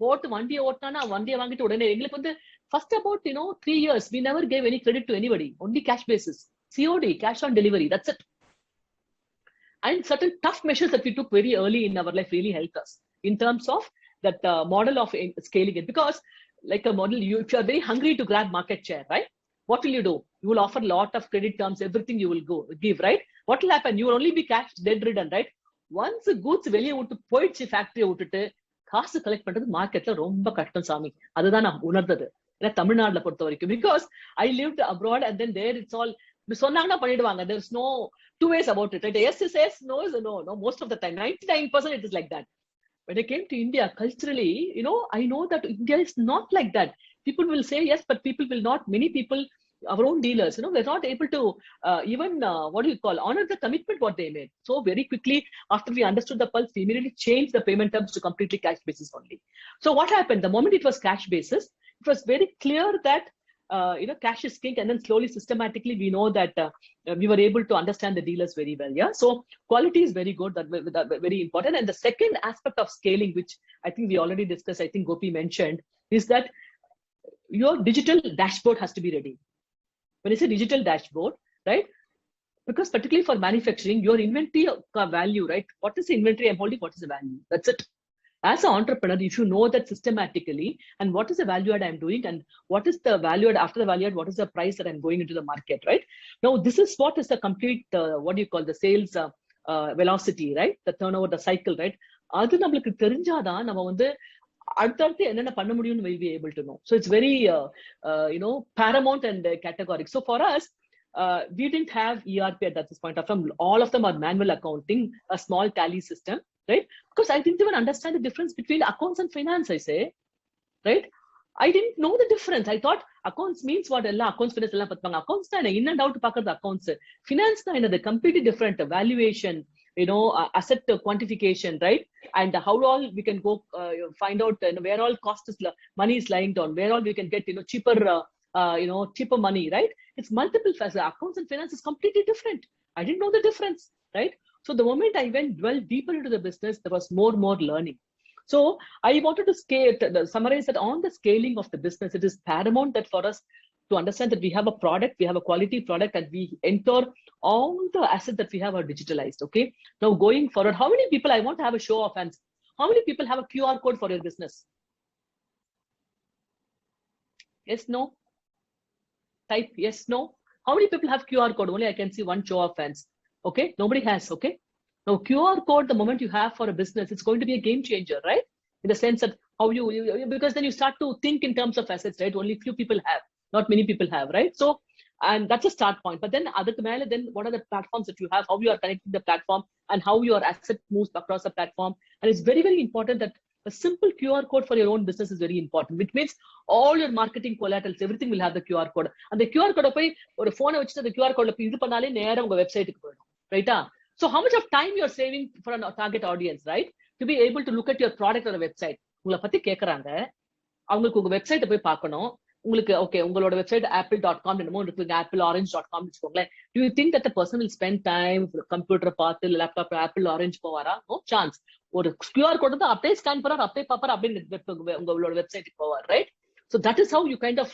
போட்டு வண்டியை ஓட்டினா வண்டியை வாங்கிட்டு உடனே எங்களுக்கு வந்து first about 3 years we never gave any credit to anybody, only cash basis, COD, cash on delivery, that's it. And certain tough measures that we took very early in our life really helped us in terms of that model of scaling it. Because like a model, if you are very hungry to grab market share, right, what will you do? You will offer a lot of credit terms, everything you will give, right? What will happen? You will only be cash dead ridden, right? Once the goods வெளியே விட்டு போயிடுச்சு, ஃபேக்டரியை விட்டுட்டு காசு collect பண்றது மார்க்கெட்ல ரொம்ப கஷ்டம் சாமி. அதுதான் நான் உணர்ந்தது ஏன்னா தமிழ்நாடுல பொறுத்த வரைக்கும். Because I lived abroad and then there it's all சொன்னாங்கன்னா பண்ணிடுவாங்க. There is no two ways about it, right? Yes is yes, no is no. Most of the time 99% it is like that. When I came to India, culturally, I know that India is not like that. People will say yes, but people will not. Many people, our own dealers, we're not able to even honor the commitment what they made. So very quickly after we understood the pulse, we immediately changed the payment terms to completely cash basis only. So what happened? The moment it was cash basis, it was very clear that cash is king, and then slowly systematically we know that we were able to understand the dealers very well. Yeah, so quality is very good, that very important. And the second aspect of scaling, which I think we already discussed, I think Gopi mentioned, is that your digital dashboard has to be ready. When I say digital dashboard, right, because particularly for manufacturing, your inventory value, right, what is the inventory I'm holding, what is the value, that's it. As an entrepreneur, if you know that systematically, and what is the value add I'm doing, and what is the value add after the value add, what is the price that I'm going into the market, right? Now, this is what is the complete, what do you call the sales velocity, right? The turnover, the cycle, right? அது நம்மளுக்கு தெரிஞ்சாதான் நம்ம வந்து அடுத்தடுத்து என்னென்ன பண்ண முடியும்னு will be able to know. So it's very, paramount and categoric. So for us, we didn't have ERP at this point of time. All of them are manual accounting, a small tally system, right? Because I didn't even understand the difference between accounts and finance, I say, right? I didn't know the difference. I thought accounts means what? Accounts, finance, accounts, in and out the accounts. Finance, the completely different valuation, asset quantification, right? And how all we can go find out where all cost is, money is lying down, where all we can get, cheaper, cheaper money, right? It's multiple facets. Accounts and finance is completely different. I didn't know the difference, right? So the moment I dwell deeper into the business, there was more learning. So I wanted to summarize that on the scaling of the business, it is paramount that for us to understand that we have a product, we have a quality product, and we enter all the assets that we have are digitalized. Okay. Now going forward, how many people, I want to have a show of hands, how many people have a QR code for your business? Yes, no? Type yes, no. How many people have QR code? Only I can see one show of hands. Okay, nobody has. Okay. Now QR code, the moment you have for a business, it's going to be a game changer, right? In the sense that how you because then you start to think in terms of assets, right? Only few people have, not many people have, right? So, and that's a start point. But then then what are the platforms that you have? How you are connecting the platform and how your asset moves across the platform. And it's very, very important that a simple QR code for your own business is very important, which means all your marketing collaterals, everything will have the QR code. And the QR code, or a phone, which the QR code, website, right? So how much of time you're saving for a target audience, right? To be able to look at your product on a website. உங்களை பத்தி கேக்குறாங்க, அவங்களுக்கு உங்க வெப்சைட்டை போய் பார்க்கணும். உங்களுக்கு okay, உங்களோட வெப்சைட் apple.com என்னமோ இருக்கு, appleorange.com வச்சுக்கோங்களேன். Do you think that the person will spend time computer பார்த்து லேப்டாப் ஆப்பிள் ஆரஞ்சு போவாரா? No chance. ஒரு QR கோட் தான் அப்படியே ஸ்கேன் பண்ணார், அப்படியே பார்ப்பார், அப்படியே உங்களோட வெப்சைட்டுக்கு போவார், right? So that is how you kind of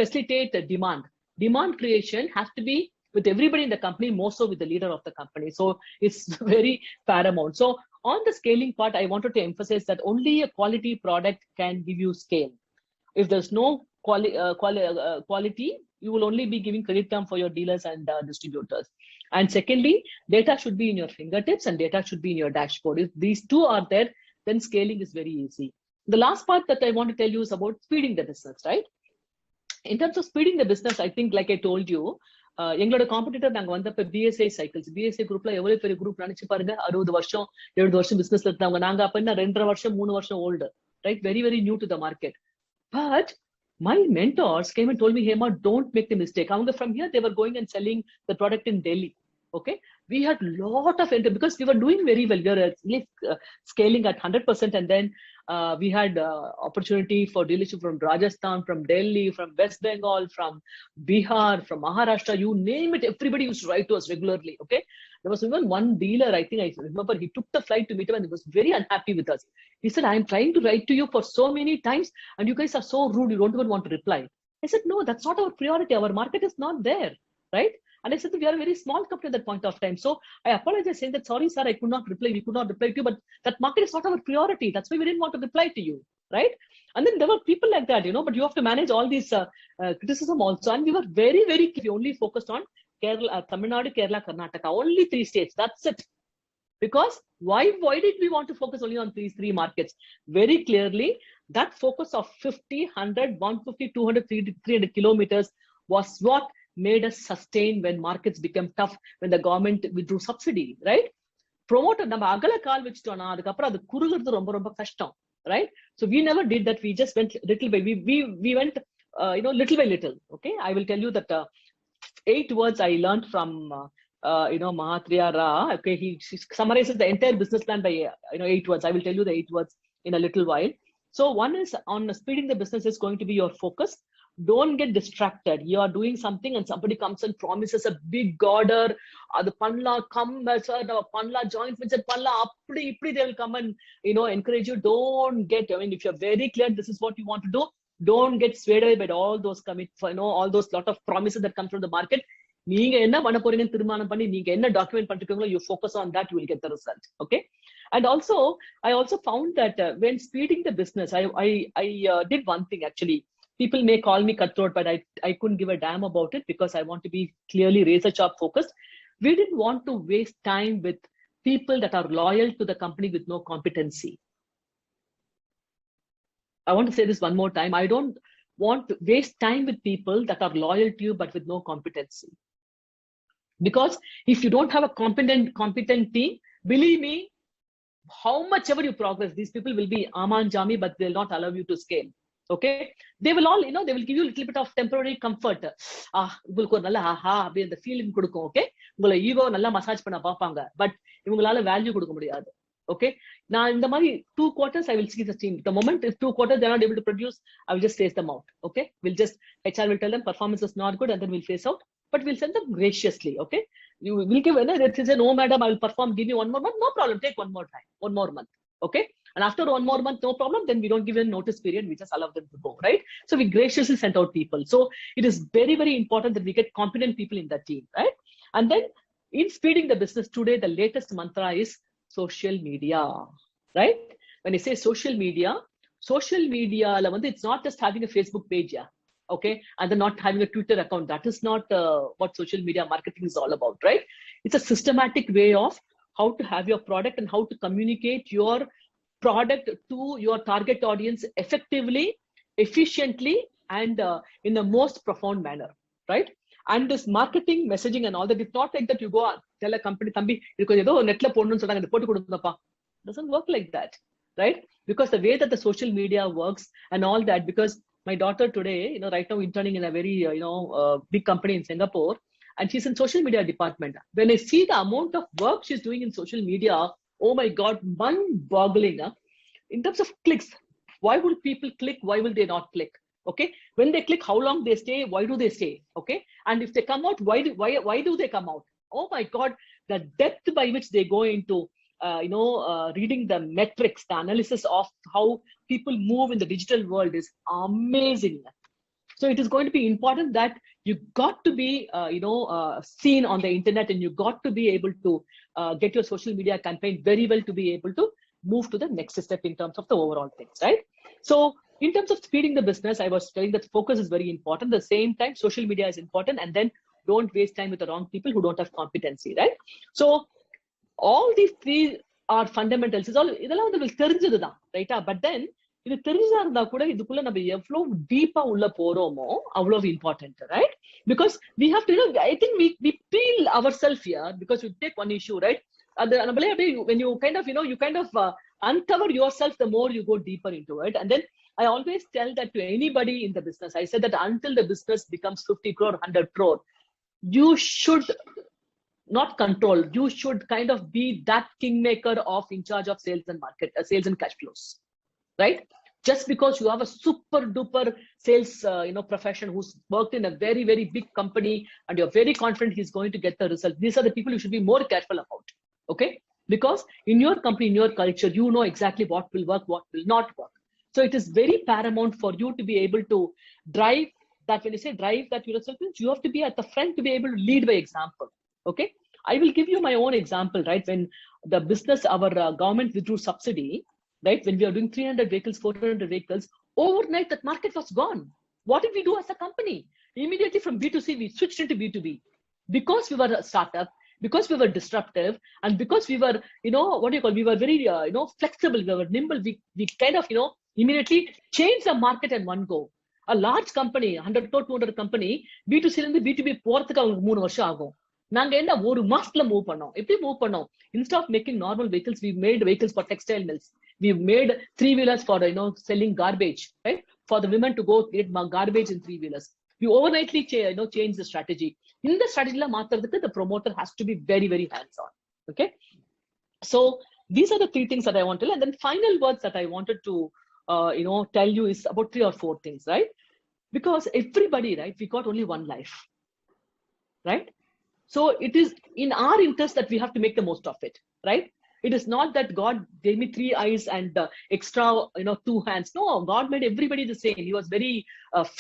facilitate demand. Demand creation has to be with everybody in the company, more so with the leader of the company. So it's very paramount. So on the scaling part, I wanted to emphasize that only a quality product can give you scale. If there's no quality, you will only be giving credit term for your dealers and distributors. And secondly, data should be in your fingertips and data should be in your dashboard. If these two are there, then scaling is very easy. The last part that I want to tell you is about speeding the business, right? In terms of speeding the business, I think, like I told you, எங்களோட competitor நாங்க வந்தப்ப PSI cycles, PSI குரூப்ல எவ்வளவு பெரிய group நினைச்சு பாருங்க. 60 வருஷம் 70 வருஷம் பிசினஸ்ல இருந்தவங்க. நாங்க அப்ப என்ன 2.5 வருஷம் 3 வருஷம் old, right? Very very new to the market. But my mentors came and told me, Hema, don't make the mistake. From here, they were going and selling the product in Delhi. Okay, we had lot of interest because we were doing very well. We were scaling at 100%, and then we had opportunity for dealership from Rajasthan, from Delhi, from West Bengal, from Bihar, from Maharashtra. You name it, everybody used to write to us regularly. Okay, there was even one dealer, I think I remember, he took the flight to meet him and he was very unhappy with us. He said, I am trying to write to you for so many times and you guys are so rude, you don't even want to reply. I said, no, that's not our priority. Our market is not there, right? And I said that we are a very small company at that point of time. So I apologize saying that, sorry, sir, I could not reply. We could not reply to you, but that market is not our priority. That's why we didn't want to reply to you, right? And then there were people like that, but you have to manage all these criticism also. And we were very, very, we only focused on Kerala, Tamil Nadu, Kerala, Karnataka, only 3 states. That's it. Because why did we want to focus only on these 3 markets? Very clearly, that focus of 50, 100, 150, 200, 300 kilometers was what made us sustain when markets became tough, when the government withdrew subsidy, right? Promoter நம்ம அகல கால் வச்சிட்டோம்னா அதுக்கப்புறம் அது குறுகிறது ரொம்ப ரொம்ப கஷ்டம், right? So we never did that. We just went little by we went little by little. Okay, I will tell you that 8 words I learned from Mahatriya Ra. Okay, he summarizes the entire business plan by 8 words. I will tell you the 8 words in a little while. So one is on speeding the business is going to be your focus. Don't get distracted. You are doing something and somebody comes and promises a big order. The panla come, sir, the panla joint venture panla appdi they will come and encourage you. Don't get, if you're very clear this is what you want to do, don't get swayed away by all those all those lot of promises that come from the market. நீங்க என்ன பண்ண போறீங்கன்னு தீர்மானம் பண்ணி நீங்க என்ன document பண்ணிருக்கீங்களோ you focus on that, you will get the result. Okay. And also I also found that when speeding the business, I did one thing actually. People may call me cutthroat, but I couldn't give a damn about it because I want to be clearly razor sharp focused. We didn't want to waste time with people that are loyal to the company with no competency. I want to say this one more time. I don't want to waste time with people that are loyal to you but with no competency. Because if you don't have a competent team, believe me, how much ever you progress, these people will be Aman Jami, but they'll not allow you to scale. Okay, they will all, they will give you a little bit of temporary comfort. உங்களுக்கு ஒரு நல்ல அப்படி அந்த feeling கொடுக்கும். Okay, உங்களை ego நல்லா massage பண்ண பார்ப்பாங்க, பட் இவங்களால வேல்யூ கொடுக்க முடியாது. Okay, நான் இந்த மாதிரி 2 quarters I will see the team. The moment if 2 quarters they're not able to produce, I will just phase them out. Okay, we'll just HR will tell them performance is not good and then we'll phase out, but we'll send them graciously. Okay, you will give they say no madam, I will perform, give me 1 more month, no problem, take 1 more time, 1 more month. Okay, and after 1 more month, no problem, then we don't give a notice period, we just allow them to go, right? So we graciously sent out people. So it is very, very important that we get competent people in that team, right? And then in speeding the business today, the latest mantra is social media, right? When I say social media it's not just having a Facebook page, yeah, okay, and then not having a Twitter account. That is not what social media marketing is all about, right? It's a systematic way of how to have your product and how to communicate your product to your target audience effectively, efficiently, and in the most profound manner, right? And this marketing, messaging and all that, it's not like that you go tell a company, thambi idu edho netla podnu solranga idu potu kodungappa. Doesn't work like that, right? Because the way that the social media works and all that, because my daughter today, right now interning in a very big company in Singapore, and she's in social media department. When I see the amount of work she's doing in social media, oh my god, mind-boggling. In terms of clicks, why would people click, why will they not click? Okay, when they click, how long they stay, why do they stay? Okay, and if they come out, why do they come out? Oh my god, the depth by which they go into reading the metrics, the analysis of how people move in the digital world is amazing. So it is going to be important that you got to be seen on the internet, and you got to be able to get your social media campaign very well to be able to move to the next step in terms of the overall things, right? So in terms of speeding the business, I was telling that focus is very important. At the same time, social media is important, and then don't waste time with the wrong people who don't have competency, right? So all these 3 are fundamentals. Is all இதெல்லாம் வந்து உங்களுக்கு தெரிஞ்சதுதான், ரைட்டா? But then இது தெரிஞ்சதா இருந்தா கூட இதுக்குள்ள நம்ம எவ்வளவு டீப்பா உள்ள போறோமோ அவ்வளவு important, right? Because we have to, I think we peel ourselves here, because we take one issue, right? When you kind of you kind of uncover yourself, the more you go deeper into it. And then I always tell that to anybody in the business. I said that until the business becomes 50 crore, 100 crore, you should not control. You should kind of be that kingmaker of in charge of sales and market, sales and cash flows, right? Just because you have a super duper sales profession who's worked in a very, very big company and you're very confident he's going to get the result, these are the people you should be more careful about. Okay, because in your company, in your culture, you know exactly what will work, what will not work. So it is very paramount for you to be able to drive that. When you say drive that yourself, you have to be at the front to be able to lead by example. Okay, I will give you my own example, right? When the business, our government withdrew subsidy, right? When we are doing 300 vehicles, 400 vehicles, overnight that market was gone. What did we do as a company? Immediately from B2C, we switched into B2B. Because we were a startup, because we were disruptive, and because we were, we were very, flexible, we were nimble, we kind of, immediately changed the market in one go. A large company, 100 to 200 company, B2C இருந்து B2B போறதுக்கு அவங்களுக்கு 3 வருஷம் ஆகும். நாங்க என்ன ஒரு மாசத்துல move பண்ணோம். எப்படி மூவ் பண்ணோம்? Instead of making normal vehicles, we made vehicles for textile mills. We made 3-wheelers for, selling garbage, right? For the women to go get garbage in 3-wheelers. We overnightly change the strategy. In the strategy la maathradhukku, the promoter has to be very, very hands on. Okay, so these are the 3 things that I want to tell. And then final words that I wanted to tell you is about 3 or 4 things, right? Because everybody, right, we got only one life, right? So it is in our interest that we have to make the most of it, right? It is not that God gave me 3 eyes and extra 2 hands. No, God made everybody the same. He was very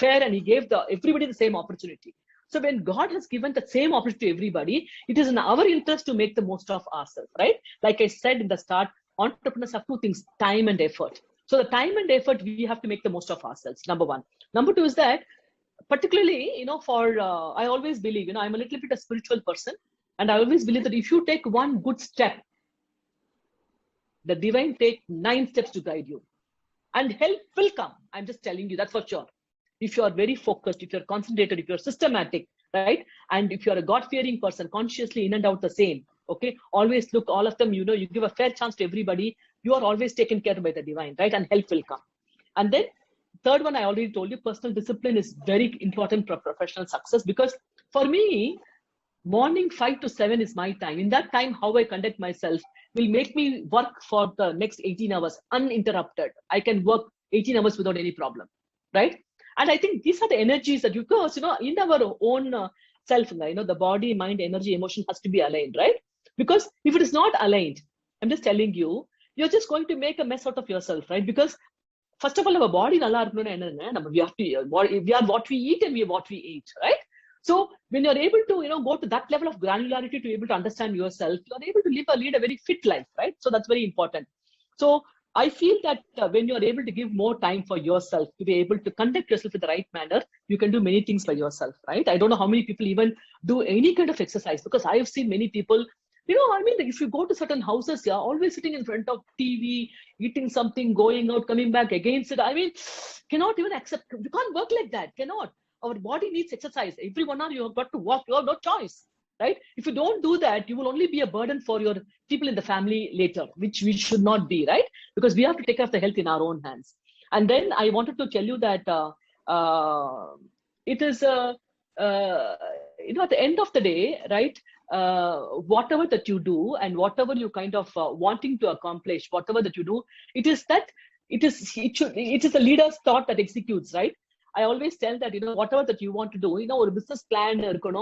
fair, and he gave everybody the same opportunity. So when God has given the same opportunity to everybody, it is in our interest to make the most of ourselves, right? Like I said in the start, entrepreneurs have two things, time and effort. So the time and effort, we have to make the most of ourselves, number one. Number two is that, particularly, I always believe, I'm a little bit a spiritual person, and I always believe that if you take one good step, the divine take 9 steps to guide you, and help will come. I'm just telling you, that's for sure. If you are very focused, if you're concentrated, if you're systematic, right? And if you're a God-fearing person, consciously in and out the same, okay? Always look, all of them, you give a fair chance to everybody. You are always taken care of by the divine, right? And help will come. And then third one, I already told you, personal discipline is very important for professional success, because for me, morning 5 to 7 is my time. In that time, how I conduct myself will make me work for the next 18 hours uninterrupted. I can work 18 hours without any problem, right? And I think these are the energies that because, in our own self, the body, mind, energy, emotion has to be aligned, right? Because if it is not aligned, I'm just telling you, you're just going to make a mess out of yourself, right? Because first of all, our body, we have to, we are what we eat and we are what we eat, right? So when you're able to, go to that level of granularity to be able to understand yourself, you're able to lead a very fit life, right? So that's very important. So I feel that when you're able to give more time for yourself, to be able to conduct yourself in the right manner, you can do many things by yourself, right? I don't know how many people even do any kind of exercise, because I have seen many people, if you go to certain houses, you're always sitting in front of TV, eating something, going out, coming back against it. Cannot even accept, you can't work like that, cannot. Our body needs exercise. Every 1 hour you have got to walk, you have no choice, right? If you don't do that, you will only be a burden for your people in the family later, which we should not be, right? Because we have to take care of the health in our own hands. And then I wanted to tell you that it is, at the end of the day, right? Whatever that you do and whatever you kind of wanting to accomplish, whatever that you do, it is a leader's thought that executes, right? I always tell that, whatever that you want to do, a business plan, every 3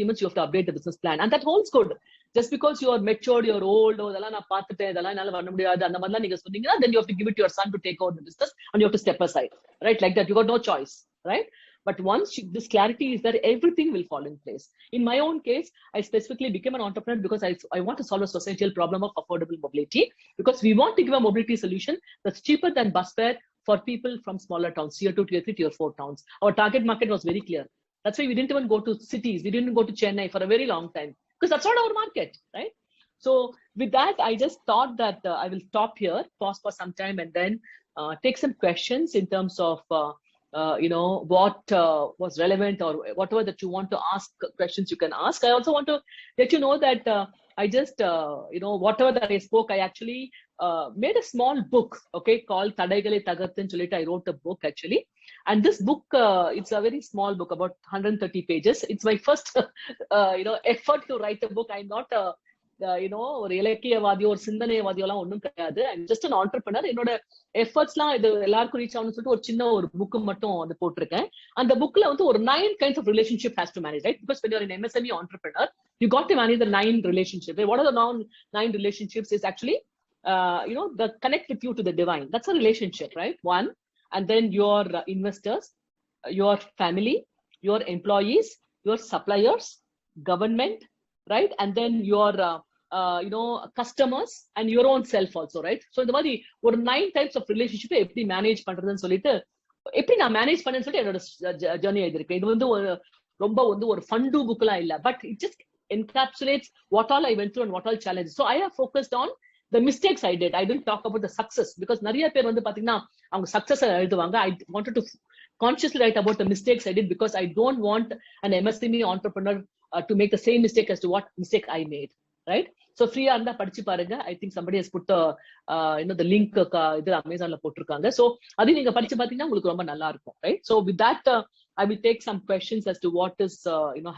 months you have to update the business plan, and that holds good. Just because you are matured, you're old, then you have to give it to your son to take over the business, and you have to step aside, right? Like that, you got no choice, right? But once this clarity is there, everything will fall in place. In my own case, I specifically became an entrepreneur because I want to solve a societal problem of affordable mobility, because we want to give a mobility solution that's cheaper than bus fare for people from smaller towns, tier 2, tier 3, tier 4 towns. Our target market was very clear. That's why we didn't even go to cities. We didn't go to Chennai for a very long time, because that's not our market, right? So with that, I just thought that I will stop here, pause for some time, and then take some questions in terms of what was relevant, or whatever that you want to ask, questions you can ask. I also want to let you know that I just, whatever that I spoke, I actually made a small book, okay, called Tadaigale Tagathan Solita. I wrote a book actually. And this book, it's a very small book, about 130 pages. It's my first, effort to write a book. I'm not ஒரு இலக்கியவாதியோ ஒரு சிந்தனைவாதியோ எல்லாம் ஒன்றும் கிடையாது. I'm just an entrepreneur. என்னோட எஃபர்ட்ஸ்லாம் இது எல்லாருக்கும் reach ஆகணும்னு சொல்லிட்டு ஒரு சின்ன ஒரு புக்கு மட்டும் வந்து போட்டிருக்கேன். அந்த புக்ல வந்து ஒரு 9 kinds of relationship has to manage, right? Because when you're an MSME entrepreneur, you got to manage the 9 relationships. What are the 9 relationships? Is actually the connect with you to the divine. That's a relationship, right? One, and then your investors, your family, your employees, your suppliers, government, right? And then your customers and your own self also, right? So இந்த மாதிரி ஒரு 9 types of relationship எப்படி manage பண்றதுன்னு சொல்லிட்டு எப்படி நான் manage பண்ணேன்னு சொல்லிட்டு என்னோட ஜர்னி எழுதிருக்கேன். இது வந்து ஒரு ரொம்ப வந்து ஒரு ஃபண்டு புக்லாம் இல்ல, but it just encapsulates what all I went through and what all challenges. So I have focused on the mistakes I did. I didn't talk about the success, because நிறைய பேர் வந்து பாத்தீங்கன்னா அவங்க சக்சஸ் எழுதுவாங்க. I wanted to consciously write about the mistakes I did, because I don't want an MSME entrepreneur to make the same mistake as to what mistake I made, right? So free இருந்தா படிச்சு பாருங்க. I think somebody has put the link இது அமேசான்ல போட்டிருக்காங்க. So அது நீங்க படிச்சு பாத்தீங்கன்னா உங்களுக்கு ரொம்ப நல்லா இருக்கும், right? So with that, I will take some questions as to what is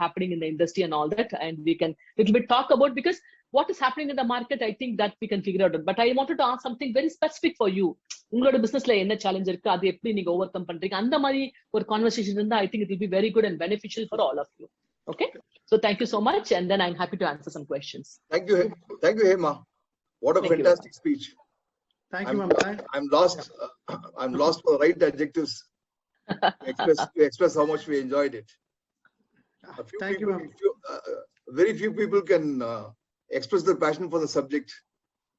happening in the industry and all that, and we can little bit talk about, because what is happening in the market, I think that we can figure out. But I wanted to ask something very specific for you. உங்களோட பிசினஸ்ல என்ன challenge இருக்கு, அது எப்படி நீங்க over come பண்றீங்க, அந்த மாதிரி ஒரு கான்வர்சேஷன் இருந்தா I think it will be very good and beneficial for all of you. Okay, so thank you so much, and then I'm happy to answer some questions. Thank you, Hema. What a fantastic speech. Thank you, Mamta. I'm lost for the right adjectives. to express how much we enjoyed it. Thank you, ma'am. Very few people can express their passion for the subject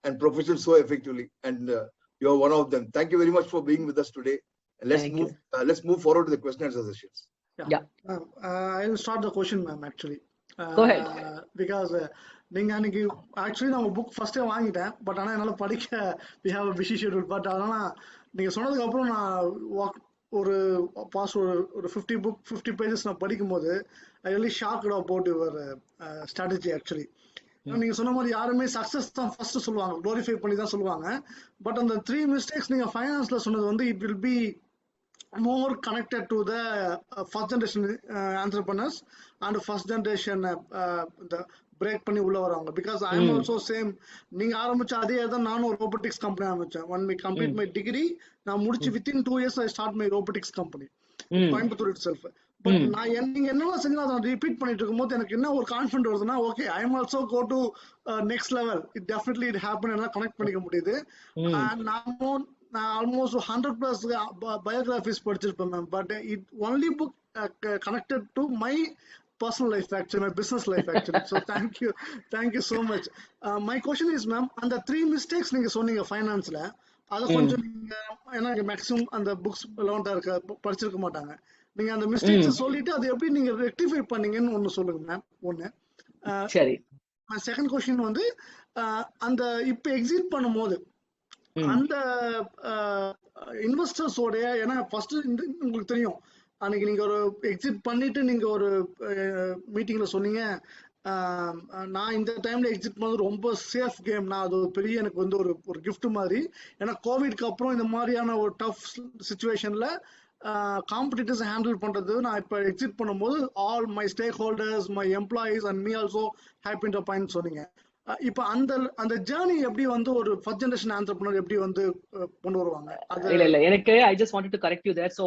and profession so effectively, and you are one of them. Thank you very much for being with us today. And let's move forward to the question and answer sessions. Yeah. I will start the question, ma'am. Actually, Go ahead. Because நீங்க அன்னைக்கு actually நான் book ஃபர்ஸ்டே வாங்கிட்டேன், but ஆனால் என்னால் படிக்க we have busy schedule. But அதனால் நீங்கள் சொன்னதுக்கு அப்புறம் நான் ஒரு பாஸ் ஒரு 50 பேஜஸ் நான் படிக்கும்போது I really shocked about your strategy. Actually நீங்க சொன்ன மாதிரி யாருமே சக்சஸ் தான் ஃபர்ஸ்ட் சொல்லுவாங்க, குளோரிஃபை பண்ணி தான் சொல்லுவாங்க. பட் அந்த 3 மிஸ்டேக்ஸ் நீங்க ஃபைனான்ஸ்ல சொன்னது வந்து it will be more connected to the first generation entrepreneurs and first generation the break பண்ணி உள்ள வரவங்க. Because I am also same. நீங்க ஆரம்பிச்ச அதே தான் நானும் ஒரு ரோபோட்டிக்ஸ் கம்பெனி ஆரம்பிச்சேன். When we complete my degree, நான் முடிச்சு within 2 years I start my robotics company Coimbatore itself. But நான் நீங்க என்னெல்லாம் செஞ்சா அதை ரிப்பீட் பண்ணிட்டு இருக்கும்போது எனக்கு என்ன ஒரு கான்ஃபிடன்ட் வருதுன்னா, okay I am also go to next level, it definitely it happen எல்லாம் கனெக்ட் பண்ணிக்க முடியுது. நான் ஆல்மோஸ்ட் 100+ பயோகிராஃபிஸ் படிச்சிருப்பேன் ma'am. But it only book connected to my personal life, actually my business life actually. So thank you so much. My question is, ma'am, அந்த 3 mistakes நீங்க சொன்னீங்க ஃபைனான்ஸ்ல, அத கொஞ்சம் நீங்க ஏன்னா மேக்ஸிமம் அந்த புக்ஸ் லோன்டா இருக்க படிச்சிருக்க மாட்டாங்க, நீங்க அந்த மிஸ்டேக்ஸ் சொல்லிட்டு அதை எப்படி நீங்க ரெக்டிஃபை பண்ணீங்கன்னு ஒன்னு சொல்லுங்க மேம். ஒன்னு சரி. செகண்ட் क्वेश्चन வந்து அந்த இப்ப எக்ஸிட் பண்ணும்போது அந்த இன்வெஸ்டர்ஸோட, ஏன்னா ஃபர்ஸ்ட் உங்களுக்கு தெரியும் அன்னைக்கு நீங்க ஒரு எக்ஸிட் பண்ணிட்டு நீங்க ஒரு மீட்டிங்ல சொன்னீங்க, நான் இந்த டைம்ல எக்ஸிட் பண்ணது ரொம்ப சேஃப் கேம், நான் அது பெரிய எனக்கு வந்து ஒரு கிஃப்ட் மாதிரி. ஏன்னா கோவிட்க்கு அப்புறம் இந்த மாதிரியான ஒரு டஃப் சிச்சுவேஷன்ல காம்படிட்டர்ஸ் ஹேண்டில் பண்றது, நான் இப்ப எக்ஸிட் பண்ணும்போது all my stack holders, my employees and me also happy to point சொன்னீங்க. இப்ப அந்த ஜர்னி எப்படி வந்து ஒரு ஃபர்ஸ்ட் ஜெனரேஷன் ஆண்டர்பிரனர் எப்படி வந்து கொண்டு வருவாங்க? இல்ல எனக்கு I just wanted to correct you there. So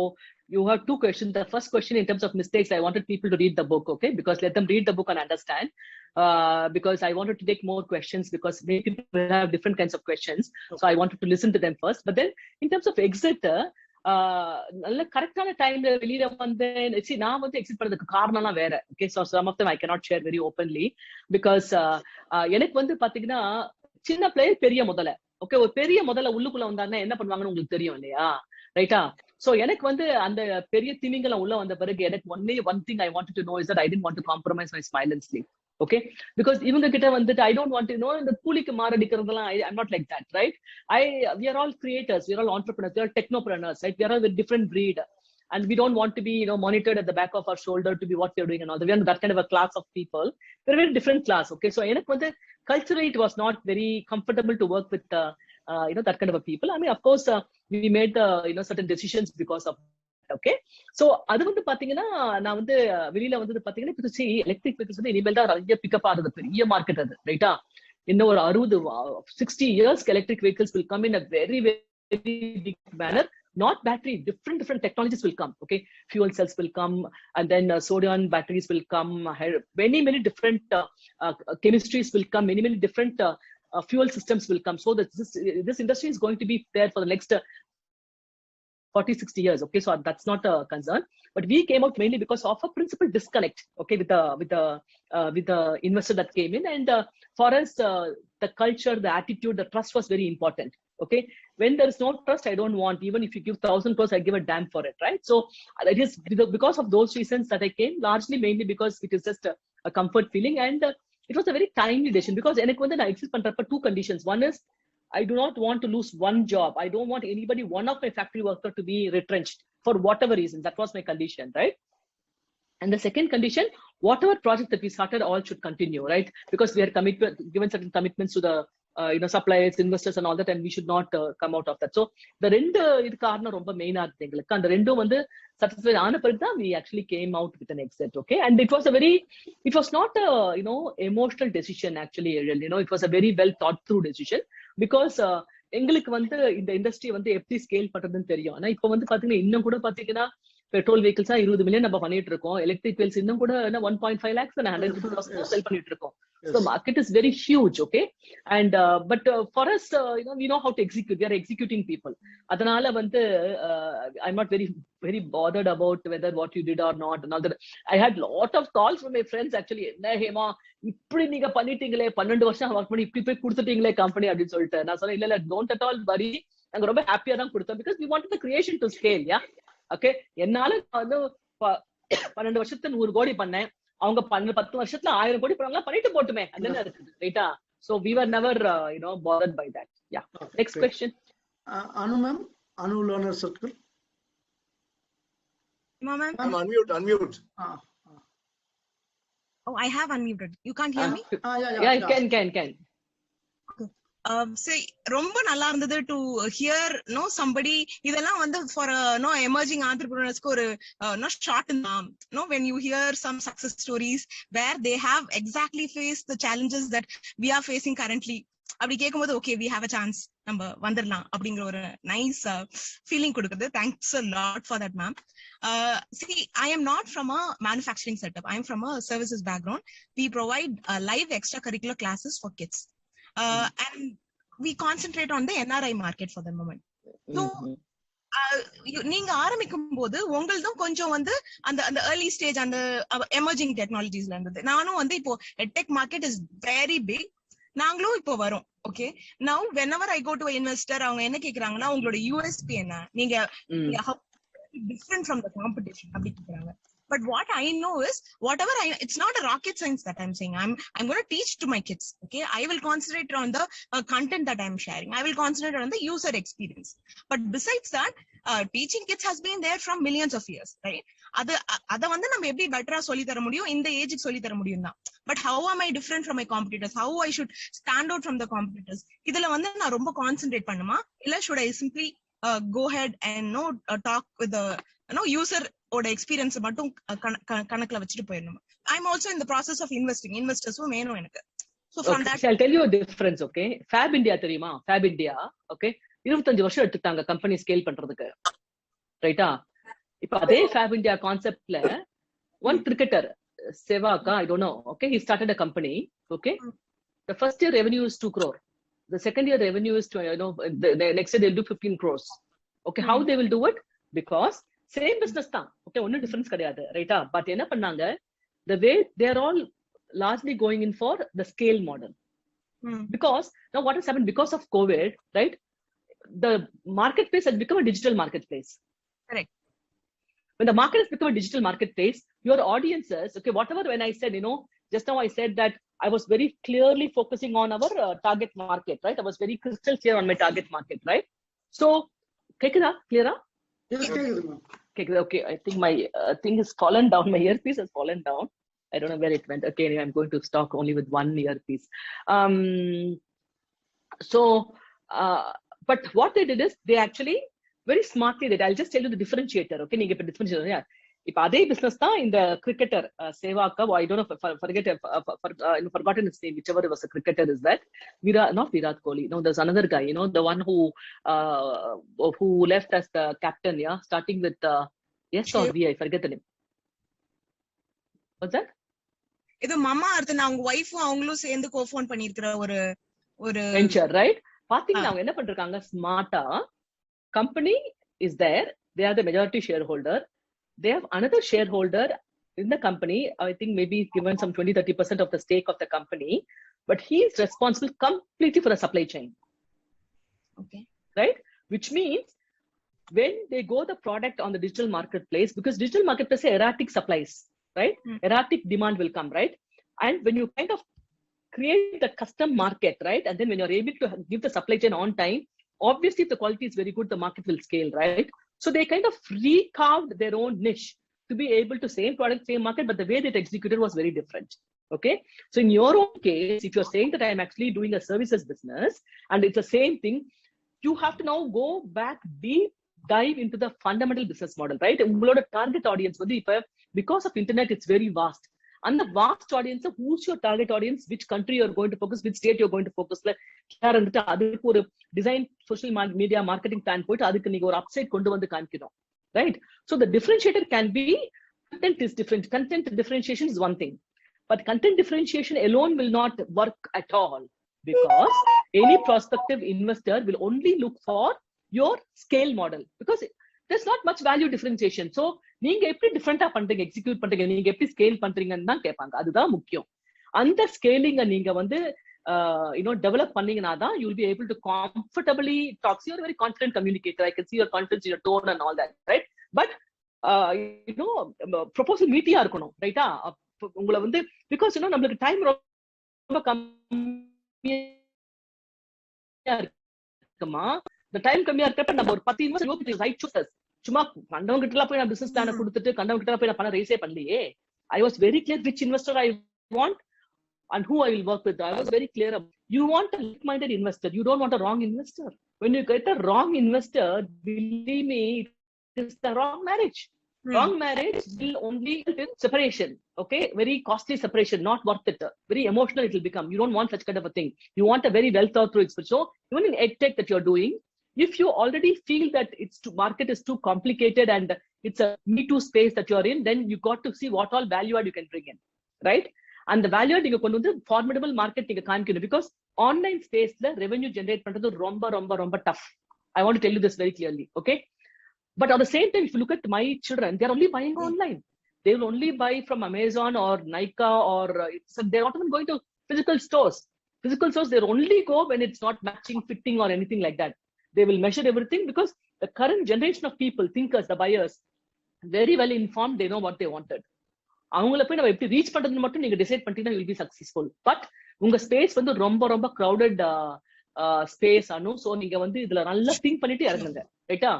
you have 2 questions. The first question in terms of mistakes, I wanted people to read the book, okay? Because let them read the book and understand. Because I wanted to take more questions because many people have different kinds of questions. So I wanted to listen to them first. But then in terms of exit, நல்ல கரெக்டான டைம்ல வெளியில வந்து நான் வந்து exit பண்ணதுக்கு காரணம்லாம் வேற. Okay, so some of them I cannot share very openly. Because எனக்கு வந்து பாத்தீங்கன்னா சின்ன பிளேயர் பெரிய முதல்ல, ஓகே, ஒரு பெரிய முதல்ல உள்ளுக்குள்ள வந்தாங்கன்னா என்ன பண்ணுவாங்கன்னு உங்களுக்கு தெரியும் இல்லையா, ரைட்டா? சோ எனக்கு வந்து அந்த பெரிய திமிங்கலம் உள்ள வந்த பிறகு எனக்கு one thing I wanted to know is that I didn't want to compromise my smile and sleep. Okay, because இவங்க கிட்ட வந்துட்டு I don't want to know இந்த கூலிக்கு மாரடிக்கிறதெல்லாம் I'm not like that, right? We are all creators, we are all entrepreneurs, we are technopreneurs, right? We are all with different breed and we don't want to be monitored at the back of our shoulder to be what we are doing and all that. We are that kind of a class of people. We are a very different class, okay? So எனக்கு வந்து culturally it was not very comfortable to work with that kind of a people. I mean, of course, we made certain decisions because of okay. So அது வந்து பாத்தீங்கன்னா நான் வந்து வெளியில வந்து பாத்தீங்கன்னா இப்ப எலக்ட்ரிக் வெஹிக்கிள்ஸ் வந்து இனிமேல் தான் நிறைய பிக்கப் ஆகுது, பெரிய மார்க்கெட் அது, ரைட்டா? இன்னும் ஒரு 60 years electric vehicles will come in a very very big manner. Not battery, different technologies will come, okay? Fuel cells will come and then sodium batteries will come, many different chemistries will come, many different fuel systems will come. So this industry is going to be there for the next 40-60 years, okay? So that's not a concern, but we came out mainly because of a principal disconnect, okay, with the investor that came in. And for us, the culture, the attitude, the trust was very important, okay? When there is no trust, I don't want, even if you give 1,000 crores, I give a damn for it, right? So it is because of those reasons that I came, largely mainly because it is just a comfort feeling. And it was a very timely decision because எனக்கு வந்து நான் exit பண்றப்ப 2 conditions. One is I do not want to lose one job. I don't want anybody, one of my factory worker, to be retrenched for whatever reason. That was my condition, right? And the second condition, whatever project that we started, all should continue, right? Because we are given certain commitments to the suppliers, investors and all that, and we should not come out of that. So the rendu idu karanam romba main ah irundhu engalukku, and rendu vandu satisfied aana pirudha we actually came out with an exit, okay? And it was not a emotional decision actually, it was a very well thought through decision because எங்களுக்கு வந்து இந்த industry வந்து எப்படி scale பண்றதுன்னு தெரியும். ஆனா இப்ப வந்து பாத்தீங்கன்னா இன்னும் கூட பாத்தீங்கன்னா பெட்ரோல் வெஹிக்கிள்ஸா 20 மில்லியன் நம்ம பண்ணிட்டு இருக்கோம், எலக்ட்ரிக் வெஹிக்கிள்ஸ் இன்னும் கூட 1.5 lakhs and 150,000 செல் பண்ணிட்டு இருக்கோம். So the market is very huge, okay? And but for us, we know how to execute. We are executing people. Adanala I'm not very bothered about whether what you did or not. And all that. I had lot of calls from my friends actually. Hema, இப்படி நீங்க பண்ணிட்டீங்களே 12 வருஷம் work பண்ணி இப்படி போய் கொடுத்துட்டீங்களே company அப்படின்னு சொல்லிட்டு நான் சொன்னேன் இல்ல டோன்ட் அட் ஆல் வரி நாங்க ரொம்ப ஹாப்பியா தான் கொடுத்தோம் because we want the creation to scale yeah okay என்னால வந்து 12 வருஷத்துல 100 கோடி பண்ணேன் அவங்க 10 வருஷத்துல 1000 கோடி பண்ணாங்களா பண்ணிட்டு போட்டுமே அதுல இருக்குது ரைட்டா so we were never bothered by that yeah next question anu ma'am anu learner circle ma'am unmute oh I have unmuted you can't hear me yeah can say ரொம்ப நல்லா இருந்தது to hear somebody இதெல்லாம் வந்து for emerging entrepreneurs க்கு ஒரு short when you hear some success stories where they have exactly faced the challenges that we are facing currently அப்படி கேக்கும்போது okay we have a chance நம்ம வந்துடலாம் அப்படிங்கிற ஒரு nice feeling கொடுக்குது thanks a lot for that ma'am see I am not from a manufacturing setup I am from a services background we provide live extracurricular classes for kids and we concentrate on the NRI market for the moment. So, நீங்க ஆரம்பிக்கும் போது உங்களுதும் கொஞ்சம் வந்து அந்த early stage அந்த emerging technologiesல இருந்தது நானும் வந்து இப்போ edtech market is very big நாங்களும் இப்போ வரோம் okay now whenever I go to an investor அவங்க என்ன கேக்குறாங்கன்னா உங்களோட USP என்ன நீங்க how different from the competition அப்படி கேக்குறாங்க but what I know is whatever it's not a rocket science that I'm saying I'm going to teach to my kids okay I will concentrate on the content that I'm sharing I will concentrate on the user experience but besides that teaching kids has been there from millions of years right அத வந்து நம்ம எப்படி பெட்டரா சொல்லி தர முடியும் இந்த ஏஜுக்கு சொல்லி தர முடியும் தான் but how am I different from my competitors how I should stand out from the competitors இதுல வந்து நான் ரொம்ப கான்சென்ட்ரேட் பண்ணுமா இல்ல should I simply go ahead and talk with the user ஓட எக்ஸ்பீரியன்ஸ் மட்டும் கணக்குல வச்சிட்டு போயிடணும் I'm also in the process of investing investors-உம் வேணும் எனக்கு so from okay, that I'll tell you a difference okay Fab India தெரியுமா Fab India okay 25 வருஷம் எடுத்துட்டாங்க கம்பெனி ஸ்கேல் பண்றதுக்கு ரைட்டா இப்போ அதே Fab India கான்செப்ட்ல one cricketer Sevaka I don't know okay he started a company okay the first year revenue is 2 crore the second year revenue is the next year they'll do 15 crores okay how they will do it because same business தான் okay ஒன்னும் difference கிடையாது ரைட்டா but என்ன பண்ணாங்க the way they are all largely going in for the scale model because now what has happened because of COVID right the marketplace has become a digital marketplace correct when the market has become a digital marketplace your audiences okay whatever when I said just now I said that I was very clearly focusing on our target market right I was very crystal clear on my target market right so கேக்குதா clear-ஆ okay I think my thing has fallen down my earpiece has fallen down I don't know where it went okay anyway I'm going to stock only with one earpiece so but what they did is they actually very smartly did I'll just tell you the differentiator okay நீங்க இப்ப differentiator இப்ப அதே business தான் இந்த cricketer Sevaka I don't know forget forgotten his name whichever was a cricketer is that not Virat Kohli no there's another guy the one who left as the captain yeah starting with yes or V I forget the name what's that இது மாமா அர்த்தம் அவங்க வைஃபும் அவங்களும் சேர்ந்து கோஃபவுண்ட் பண்ணிருக்கிற ஒரு venture right பாத்தீங்கன்னா அவங்க என்ன பண்றாங்க ஸ்மார்ட்டா company is there they are the majority shareholder they have another shareholder in the company I think maybe given some 20-30% of the stake of the company but he is responsible completely for the supply chain okay right which means when they go the product on the digital marketplace because digital marketplace erratic supplies right erratic demand will come right and when you kind of create the custom market right and then when you're able to give the supply chain on time obviously if the quality is very good the market will scale right so they kind of recarved their own niche to be able to same product same market but the way they executed was very different okay so in your own case if you're saying that I'm actually doing a services business and it's the same thing you have to now go back deep dive into the fundamental business model right உங்களோட target audience வந்து இப்ப because of internet it's very vast and the vast audience who's your target audience which country you're going to focus which state you're going to focus clear and அதுக்கு ஒரு design social media marketing plan போயிட்டு அதுக்கு நீங்க ஒரு upside கொண்டு வந்து காமிக்கணும் right so the differentiator can be content is different content differentiation is one thing But content differentiation alone will not work at all, because any prospective investor will only look for your scale model, because there's not much value differentiation. So நீங்க எப்படி டிஃபரெண்டா பண்றீங்க, execute பண்றீங்க, நீங்க எப்படி scale பண்றீங்கன்னு தான் கேட்பாங்க. அதுதான் முக்கியம். அந்த ஸ்கேலிங்க நீங்க வந்து டெவலப் பண்ணீங்கன்னா தான் you will be able to comfortably talk. So you're a very confident communicator. I can see your confidence in your tone and all that, right? But proposal மீட்டியா இருக்கணும், ரைட்டா? உங்களை வந்து பிகாஸ் நம்மளுக்கு டைம் ரொம்ப கம்மியா இருக்குமா, இந்த டைம் கம்மியா இருக்கப்ப நம்ம ஒரு 10 இன்வெஸ்ட் ரைட் சூசஸ். சும்மா கண்டவங்க கிட்ட போய் நான் பிசினஸ் பிளான கொடுத்துட்டு கண்டவங்க கிட்ட போய் நான் பணம் ரைஸே பண்ணலையே. I was very clear which investor I want and who I will work with. I was very clear. You want a like-minded investor. You don't want a wrong investor. When you get a wrong investor, believe me, it is the wrong marriage. Wrong marriage will only help in separation. Okay, very costly separation, not worth it. Very emotional it will become. You don't want such kind of a thing. You want a very well thought through expert. So even in edtech that you're doing, if you already feel that market is too complicated and it's a me too space that you're in, then you got to see what all value add you can bring in, right? And the value add you kondu vandu formidable market you kanikonu, because online space la revenue generate pandrathu romba tough. I want to tell you this very clearly, okay? But at the same time, if you look at my children, they're only buying online. They will only buy from Amazon or Nykaa, or they're not even going to physical stores. Physical stores, they only go when it's not matching, fitting or anything like that. They will measure everything, because the current generation of people, thinkers, the buyers, very well informed, they know what they wanted. அவங்கள போய் நம்ம எப்படி reach பண்றதுன்னு மட்டும் நீங்க decide பண்ணிட்டீங்கன்னா will be successful. But உங்க space வந்து ரொம்ப கிரௌடட் ஸ்பேஸ் ஆனும். ஸோ நீங்க வந்து இதுல நல்லா திங்க் பண்ணிட்டு இறங்குங்க, ரைட்டா?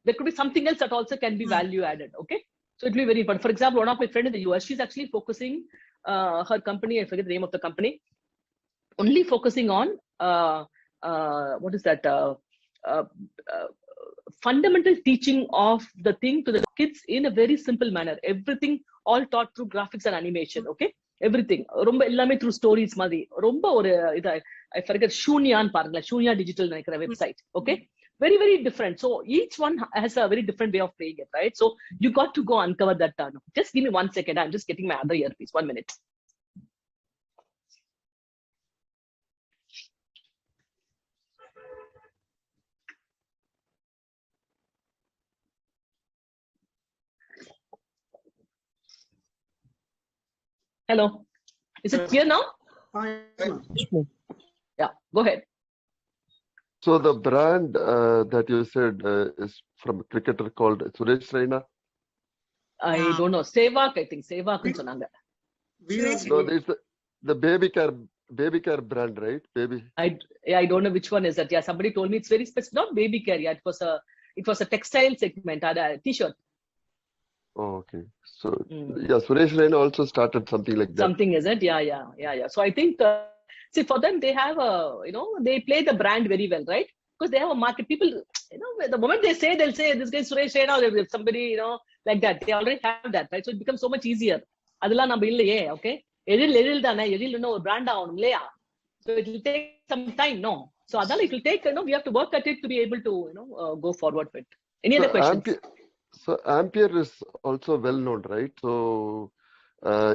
There could be something else that also can be value added, okay? So it will be very important. For example, one of my friends in the US, she's actually focusing her company, I forget the name of the company, only focusing on what is that? Fundamental teaching of the thing to the kids in a very simple manner. Everything all taught through graphics and animation, okay? Everything ரொம்ப எல்லாமே through stories மாதிரி. ரொம்ப ஒரு இது I forget, ஷூன்யான்னு பாருங்க, shunya digital நினைக்கிற website, okay? Very different. So each one has a very different way of playing it, right? So you got to go uncover that. Just give me 1 second. I'm just getting my other earpiece. 1 minute. Hello. Is it clear now? Yeah, go ahead. So the brand that you said is from a cricketer called Suresh Raina? I don't know. Sevak, I think. Sevak ன்னு சொன்னாங்க. No, it's the baby care brand, right? Baby. I don't know which one is that. Yeah, somebody told me it's very specific. Not baby care. Yeah, it was a textile segment, a t-shirt. Oh, okay. So yeah, Suresh Raina also started something like that. Something, is it? Yeah. So I think see, for them, they have they play the brand very well, right? Because they have a market. People, the moment they say, they'll say this guy is Suresh Raina, or somebody, like that. They already have that, right? So it becomes so much easier. அதெல்லாம் நம்ம இல்லையே, okay? எழில் தானே, எழில் இன்னும் ஒரு brand ஆகணும் இல்லையா? So it will take some time, no? So அதனால it will take, we have to work at it to be able to, go forward with. Any other questions? So Ampere is also well known, right? So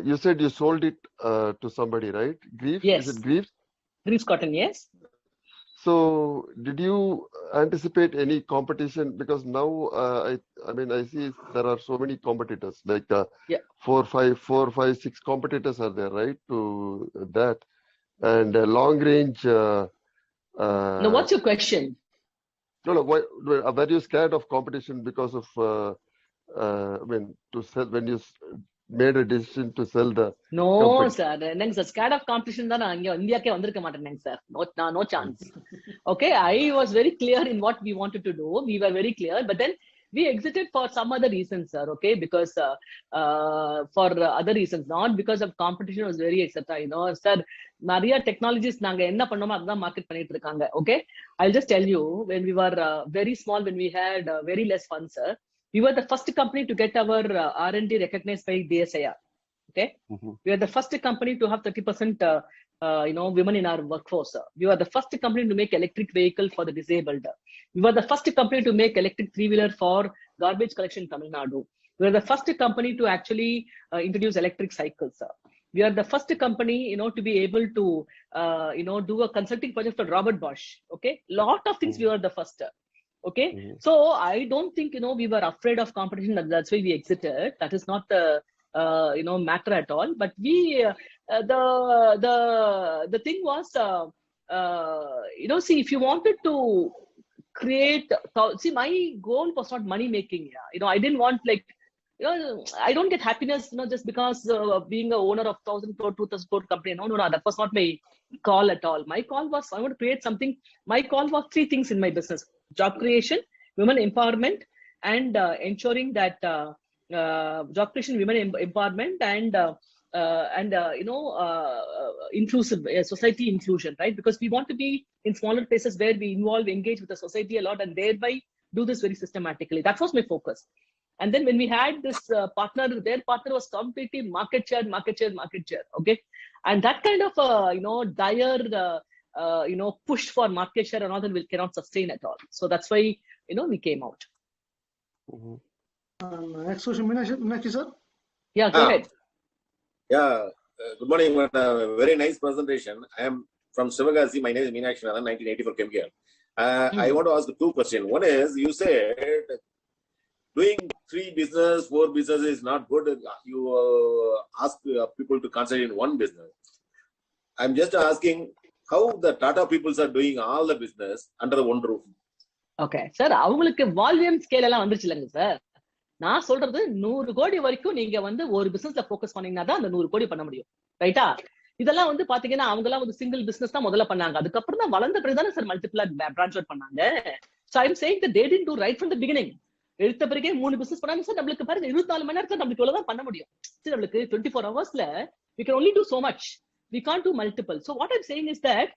you said you sold it to somebody, right? Greaves? Yes. Is it Greaves? Greaves Cotton, yes. So did you anticipate any competition? Because now I mean I see there are so many competitors, like 4, 5, 6 competitors are there, right? To that, and long range. Now, what's your question? No. Were you scared of competition because of to sell when you made a decision to sell the No, company? sir. என்னங்க sir, scared of competition தான் நான் இங்க இந்தியாக்கே வந்திருக்க மாட்டேன் sir. No chance. Okay, I was very clear in what we wanted to do. We were very clear, but then we exited for some other reasons, sir. Okay, because for other reasons, not because of competition was very etc. Sir, நிறைய technologies நாங்க என்ன பண்ணோமோ அதுதான் market பண்ணிட்டு இருக்காங்க. Okay, I'll just tell you, when we were very small, when we had very less funds, sir, we were the first company to get our R&D recognized by DSIR. Okay, we are the first company to have 30% women in our workforce. We were the first company to make electric vehicle for the disabled. We were the first company to make electric 3-wheeler for garbage collection in Tamil Nadu. We were the first company to actually introduce electric cycles. We are the first company, to be able to, do a consulting project for Robert Bosch. Okay, lot of things we were the first. Okay, so I don't think we were afraid of competition. That's why we exited. That is not the matter at all. But we the thing was, see, if you wanted to create, see, my goal was not money making. I didn't want I don't get happiness, just because being a owner of 1,000 crore, 2,000 crore company. No, that was not my call at all. My call was, I want to create something. My call was 3 things in my business: job creation, women empowerment, and ensuring that job creation, women empowerment, and inclusive society inclusion, right? Because we want to be in smaller places where we engage with the society a lot, and thereby do this very systematically. That was my focus. And then when we had this partner, their partner was completely market share. Okay, and that kind of dire push for market share and all that cannot sustain at all. So that's why we came out. Next question, Meenakshi sir. Yeah, go ahead. Yeah, good morning. Very nice presentation. I am from Sivagasi. My name is Meenakshi Nathan. 1984 came here. I want to ask 2 questions. One is, you said doing 3 business, 4 business is not good. You ask people to concentrate in one business. I'm just asking how the Tata peoples are doing all the business under one roof. Okay, sir. அவங்களுக்கு volume scale எல்லாம் வந்துருச்சு இல்லைங்க sir. நான் சொல்றது 100 கோடி வரைக்கும் நீங்க ஒரு பிசினஸ்ல போக்கஸ் பண்ணீங்கன்னா தான் அந்த 100 கோடி பண்ண முடியும். ரைட்டா? இதெல்லாம் பாத்தீங்கன்னா அவங்க எல்லாம் சிங்கிள் பிசினஸ் தான் முதல்ல பண்ணாங்க. அதுக்கப்புறம் தான் வளர்ந்த பிறகு தானே சார் மல்டிபிளா பிரான்ச் அவுட் பண்ணாங்க. So I'm saying that they didn't do right from the beginning. எடுத்த பிறகு 3 பிசினஸ் பண்ணாங்க சார். நம்மளுக்கு பாருங்க 24 மணி நேரத்துல நம்மளுக்கு இவ்வளவுதான் பண்ண முடியும். சரி, நம்மளுக்கு 24 ஹவர்ஸ்ல we can only do so much. We can't do multiple. So what I'm saying is that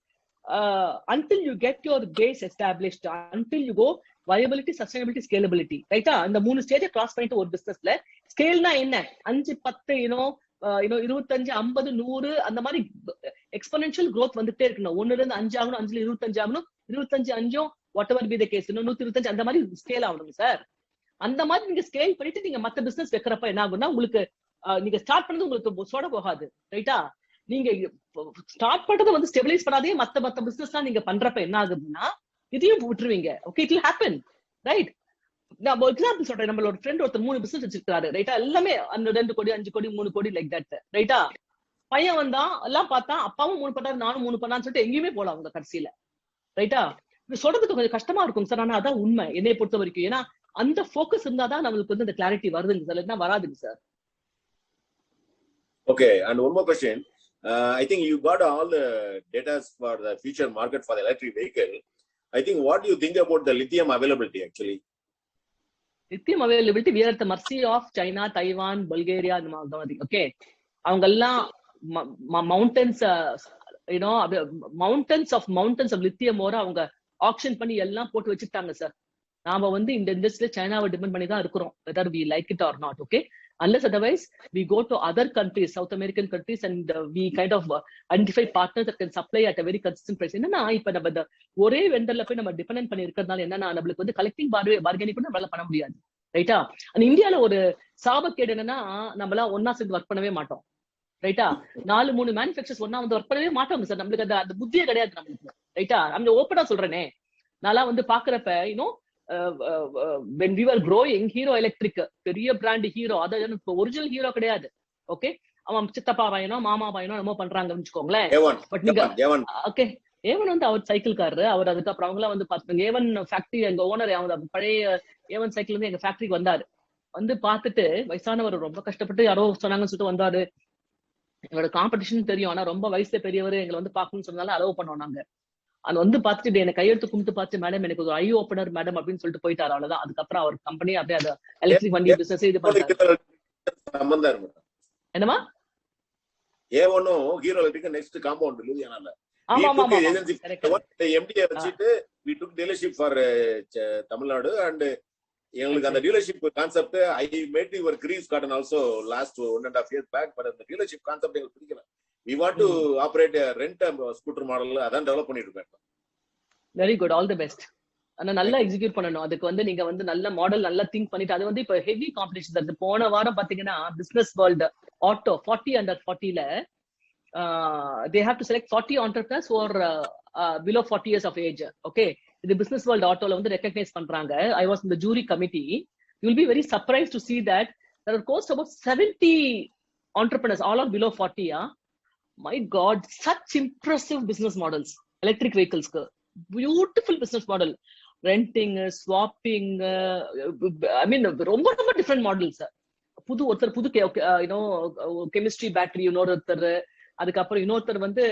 until you get your base established, until you go viability, sustainability, scalability, ரைட்டா? இந்த 3 ஸ்டேஜை கிராஸ் பண்ணிட்டு ஒரு பிசினஸ்ல ஸ்கேல்னா என்ன, 5, 10, 25, 50, 100 அந்த மாதிரி எக்ஸ்போனென்ஷியல் growth வந்துட்டே இருக்கணும். 1ல இருந்து 5 ஆகணும், 5ல 25 ஆகணும், 25 5 whatever be the case, 125 அந்த மாதிரி ஸ்கேல் ஆகணும் சார். அந்த மாதிரி நீங்க ஸ்கேல் பண்ணிட்டு நீங்க மத்த பிசினஸ் வைக்கிறப்ப என்ன ஆகும்னா, உங்களுக்கு நீங்க ஸ்டார்ட் பண்ணது உங்களுக்கு சோட போகாது. ரைட்டா? நீங்க ஸ்டார்ட் பண்றதை ஸ்டெபிலைஸ் பண்ணாதே மத்த பிசினஸ் நீங்க பண்றப்ப என்ன ஆகுதுன்னா, இதையும் விட்டுருவீங்க. Okay, it will happen, right? நான் ஒரு எக்ஸாம்பிள் சொல்றேன். நம்மளோட ஃப்ரெண்ட் ஒருத்தர் 3 பிசினஸ் வச்சிருக்காரு. ரைட்டா? எல்லாமே 2 கோடி, 5 கோடி, 3 கோடி லைக் தட். ரைட்டா? பையன் வந்தான், எல்லாம் பார்த்தா, அப்பாவும் 3 பண்ணாரு, நானும் 3 பண்ணான்னு சொல்லிட்டு எங்கேயுமே போல அவங்க கடைசியில. ரைட்டா? இது சொல்றதுக்கு கொஞ்சம் கஷ்டமா இருக்கும் சார். ஆனா அதான் உண்மை என்னை பொறுத்த வரைக்கும். ஏன்னா அந்த போக்கஸ் இருந்தாதான் நம்மளுக்கு இந்த கிளாரிட்டி வருதுங்க சார், இல்லைன்னா வராதுங்க sir. Okay, and one more question. I think you got all the data for the future market for the electric vehicle. I think, what do you think about the lithium availability actually? Lithium availability, we are at the mercy of China, Taiwan, Bulgaria and Moldova. Okay, அவங்க எல்லாம் mountains, mountains of lithium ஓர அவங்க action பண்ணி எல்லாம் போட்டு வச்சுட்டாங்க sir. நாம இந்த இண்டஸ்ட்ரியில சைனாவை டிபெண்ட் பண்ணி தான் இருக்கிறோம், whether we like it or not. Okay, unless otherwise we go to other countries, South American countries, and we kind of identify partners that can supply at a very consistent price. என்னன்னா இப்ப நம்ம ஒரே வெண்டர்ல போய் நம்ம depend பண்ணி இருக்கிறதுனால என்னன்னா, நம்மளுக்கு கலெக்டிங் பார்கெனிங் கூட நம்மளால பண்ண முடியாது. ரைட்டா? அந்த இந்தியால ஒரு சாபக்கேடு என்னன்னா, நம்மளாம் ஒன்னா சேர்ந்து ஒர்க் பண்ணவே மாட்டோம். ரைட்டா? 4-3 மேனுஃபேக்சர்ஸ் ஒன்னா ஒர்க் பண்ணவே மாட்டோங்க சார். நம்மளுக்கு அந்த புத்தியே கிடையாது நம்மளுக்கு. ரைட்டா? நம்ம ஓப்பனா சொல்றேனே, நான் பாக்குறப்ப when we were growing, Hero Electric பெரிய பிராண்ட் ஹீரோ, அதாவது ஒரிஜினல் ஹீரோ கிடையாது. ஓகே, அவன் சித்தப்பா பையனோ மாமா பையனோ நம்ம பண்றாங்கன்னு வச்சுக்கோங்களேன். பட் நீங்க ஓகே, ஏவன் அவர் சைக்கிள் காரரு. அவர் அதுக்கப்புறம் அவங்க எல்லாம் பாத்துங்க. ஏவன் ஃபேக்டரி, எங்க ஓனர், அவங்க பழைய ஏவன் சைக்கிள் எங்க ஃபேக்டரிக்கு வந்தாரு. பார்த்துட்டு வயசானவர் ரொம்ப கஷ்டப்பட்டு யாரோ சொன்னாங்கன்னு சொல்லிட்டு வந்தாரு. எங்களோட காம்படிஷன் தெரியும், ஆனா ரொம்ப வயசுல பெரியவர் எங்களை பார்க்கணும்னு சொன்னாலும் அலோவ் பண்ணோம். நாங்க அது பார்த்துட்டு என்ன கையெழுத்து கும்பிட்டு பார்த்து, மேடம் எனக்கு ஒரு ஐ ஓப்பனர் மேடம் அப்படின்னு சொல்லிட்டு போயிட்டாரு. அவ்வளவுதான். அதுக்கப்புறம் அவர் கம்பெனி அப்படியே அந்த எலக்ட்ரிக் வண்டி பிசினஸ் இது பண்றாரு. என்னமா ஏவனும் ஹீரோ எலக்ட்ரிக் நெக்ஸ்ட் காம்பவுண்ட் லூதியானால. ஆமா ஆமா ஆமா, எம்டிஏ வச்சிட்டு we took dealership for Tamil Nadu. and எங்களுக்கு அந்த dealership concept, I made your grease garden also last 1.5 years back. But அந்த டீலர்ஷிப் கான்செப்ட் எங்களுக்கு பிடிக்கல. We want to operate a rent scooter model. அதான் டெவலப் பண்ணிட்டு இருக்கோம். Very good, all the best. ஆனா நல்லா எக்ஸிக்யூட் பண்ணணும். அதுக்கு வந்து நீங்க வந்து நல்ல மாடல் நல்லா திங்க் பண்ணிட்டு அது வந்து இப்ப ஹெவி காம்படிஷன் தான். போன வாரம் பாத்தீங்கன்னா business world auto 40 under 40ல they have to select 40 entrepreneurs who are below 40 years of age. Okay, the business world ஆட்டோல வந்து ரெகக்னைஸ் பண்றாங்க. I was in the jury committee. You will be very surprised to see that there are close to about 70 entrepreneurs, all are below 40. My God, such impressive business models. Electric vehicles, beautiful business model. Renting, swapping, I mean, ரொம்ப different models. புது ஒருத்தர் புது chemistry battery இன்னொருத்தர், அதுக்கப்புறம் இன்னொருத்தர் வந்து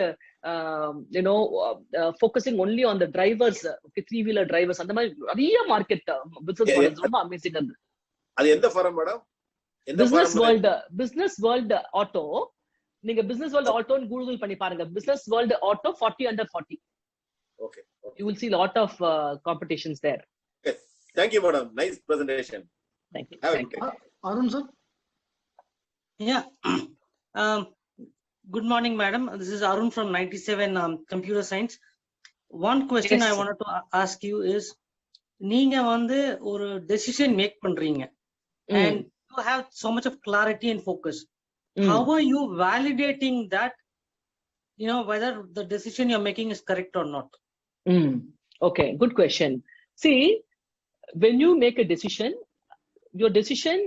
focusing only on the drivers, 3-wheeler drivers. அந்த மாதிரி நிறைய மார்க்கெட் பிசினஸ் மாடல்ஸ் ரொம்ப அமேசிங் இருக்கு. அது எந்த forum madam? Business world auto. நீங்க பிசினஸ் வேர்ல்ட் ஆட்டோன்னு கூகுள் பண்ணி பாருங்க. Business world auto 40 under 40. Okay. You will see a lot of competitions there. Okay. Thank you, madam. Nice presentation. Thank you. Arun sir. Yeah. Good morning, madam. This is Arun from 97 Computer Science. One question I wanted to ask you is, நீங்க வந்து ஒரு decision make பண்றீங்க and you have so much of clarity and focus. How are you validating that, whether the decision you're making is correct or not? Okay, good question. See, when you make a decision, your decision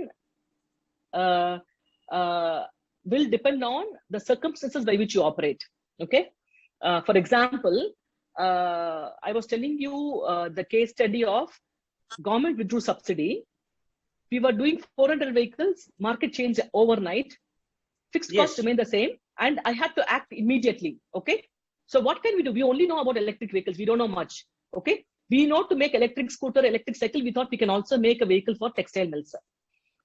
will depend on the circumstances by which you operate. Okay, for example, I was telling you the case study of government withdrew subsidy. We were doing 400 vehicles, market changed overnight, fixed costs remain the same, and I had to act immediately. Okay, so what can we do? We only know about electric vehicles, we don't know much. Okay, we know to make electric scooter, electric cycle. We thought we can also make a vehicle for textile mills.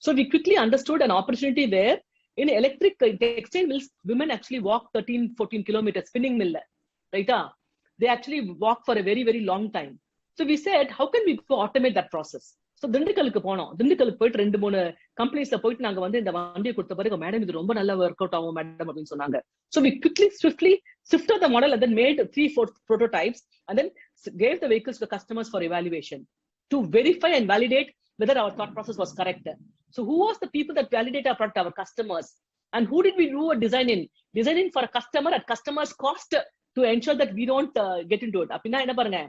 So we quickly understood an opportunity where in electric textile mills, women actually walk 13-14 kilometers, spinning mill, right? They actually walk for a very, very long time. So we said, how can we automate that process? So திண்டுக்கலுக்கு போனோம். திண்டுக்கலுக்கு போயிட்டு 2-3 கம்பெனிஸ்ல போயிட்டு நாங்க வந்து இந்த வண்டியை கொடுத்த பிறகு, madam இது ரொம்ப நல்லா ஒர்க் அவுட் ஆகும் மேடம் அப்படின்னு சொன்னாங்க. So we swiftly shifted the model and then made 3-4 prototypes and then gave the vehicles to the customers for evaluation to verify and validate whether our thought process was correct. So who was the people that validate our product? Our customers. And who did we do a design in? Design in for a customer at customer's cost to ensure that we don't get into it. அப்படின்னா என்ன பாருங்க,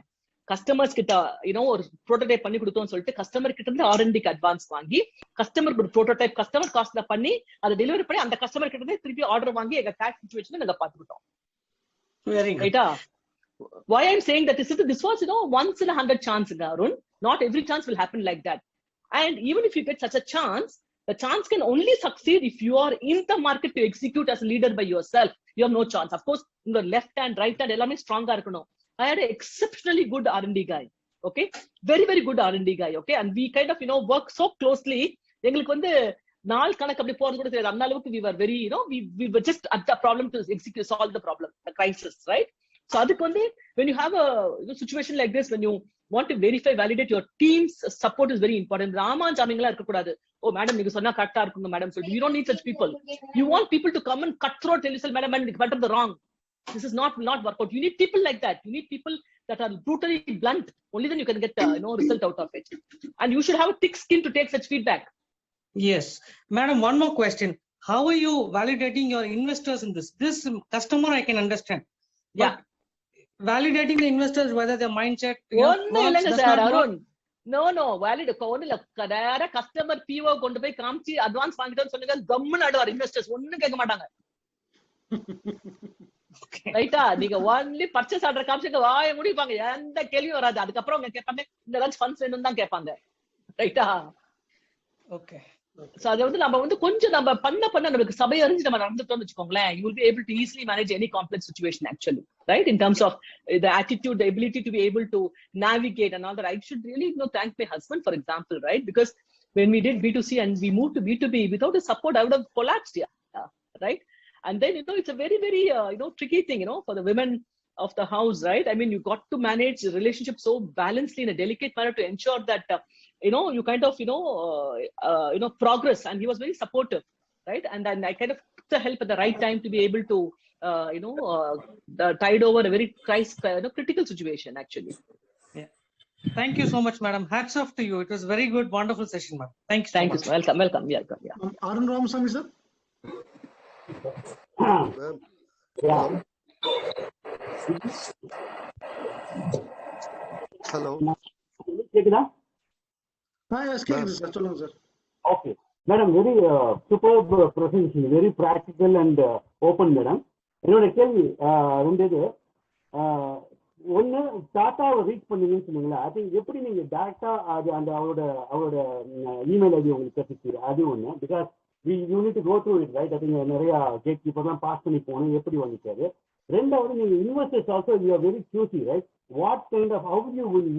customers கிட்ட ஒரு prototype பண்ணி கொடுத்தோம்னு சொல்லிட்டு customer கிட்ட இருந்து R&Dக்கு advance வாங்கி கஸ்டமருக்கு ஒரு ப்ரோட்டோடைப் கஸ்டமர் காஸ்ட்ல பண்ணி அதை டெலிவரி பண்ணி அந்த கஸ்டமர் கிட்ட இருந்து திருப்பி ஆர்டர் வாங்கி எங்க கேஷ் சிச்சுவேஷன் நாங்க பாத்துக்கிட்டோம். ரைட்டா? Why I'm saying that this was once in 100 chance, Arun. Not every chance will happen like that. And even if you get such a chance, the chance can only succeed if you are in the market to execute as a leader by yourself. You have no chance. Of course, your left hand, right hand, எல்லாமே ஸ்ட்ராங்கா இருக்கணும். I had an exceptionally good R&D guy. Okay, very, very good R&D guy. Okay, and we kind of work so closely. எங்களுக்கு வந்து நாள் கணக்கு அப்படி போறது கூட தெரியாது. அந்த அளவுக்கு we were very we were just at the problem to execute, solve the problem, the crisis, right? So அதுக்கு வந்து when you have a situation like this, when you want to verify, validate, your team's support is very important. ராமான் ஜாமிங்களா இருக்க கூடாது. ஓ madam நீங்க சொன்னா கரெக்டா இருக்குங்க madam சொல்லி. You don't need such people. You want people to come and cut throat, tell you, madam, and better the wrong. This is not work out. You need people like that. You need people that are brutally blunt. Only then you can get result out of it. And you should have a thick skin to take such feedback. Yes, madam. One more question. How are you validating your investors in this? This customer I can understand. Yeah. Validating the investors, whether their mindset. ஒண்ணு இல்லைங்க sir Arun. No, valid. ஒண்ணு இல்ல, கடையார customer PO கொண்டு போய் காமிச்சு advance வாங்கிட்டோம்னு சொன்னீங்க, கம்முன்னு ஆடுவார் இன்வெஸ்டர்ஸ். ஒண்ணும் கேட்க மாட்டாங்க. ரைட்டா? நீங்க ஒன்லி பர்ச்சேஸ் ஆர்டர் காமிச்சுங்க, வாய முடிப்பாங்க, எந்த கேள்வியும் வராது. அதுக்கப்புறம் அவங்க கேட்பாங்க இந்த லஞ்ச் ஃபண்ட்ஸ் வேணும் தான் கேட்பாங்க. ரைட்டா? ஓகே. சோ அதை வந்து நம்ம வந்து கொஞ்சம் நம்ம பண்ண நமக்கு சபை அறிஞ்சு நம்ம நடந்துட்டோம்னு வச்சுக்கோங்களேன், you will be able to easily manage any complex situation actually, right? In terms of the attitude, the ability to be able to navigate and all that. I should really thank my husband, for example, right? Because when we did B2C and we moved to B2B, without his support I would have collapsed, right? And then it's a very, very tricky thing for the women of the house, right? I mean, you got to manage the relationship so balancedly in a delicate manner to ensure that you kind of progress. And he was very supportive, right? And then I kind of took the help at the right time to be able to tide over a very critical situation actually. Yeah. Thank you so much, madam. Hats off to you. It was very good, wonderful session, ma'am. Thank you so Thank you. much. Welcome. Yeah. Arun Ramasamy sir. Ma'am, Yeah. hello. கேக்குதா? Yes, கேக்குது sir, சொல்லுங்க sir. Okay. Madam, very superb presentation, very practical and open, madam. என்னோட கேள்வி ரெண்டு இது. ஒன்னு டாட்டாவை reach பண்ணீங்கன்னு சொன்னீங்களா, ஐ திங்க் எப்படி நீங்க டேரக்டா அது அந்த அவரோட இமெயில் ஐடி உங்களுக்கு கிடைச்சிச்சு, அது ஒண்ணு. Because you need to go through it, right? I think நிறைய கேட் கீப்பர் தான் பாஸ் பண்ணி போகணும், எப்படி வந்துச்சாரு. ரெண்டாவது, நீங்க investors also you are very choosy, right? What kind of how you will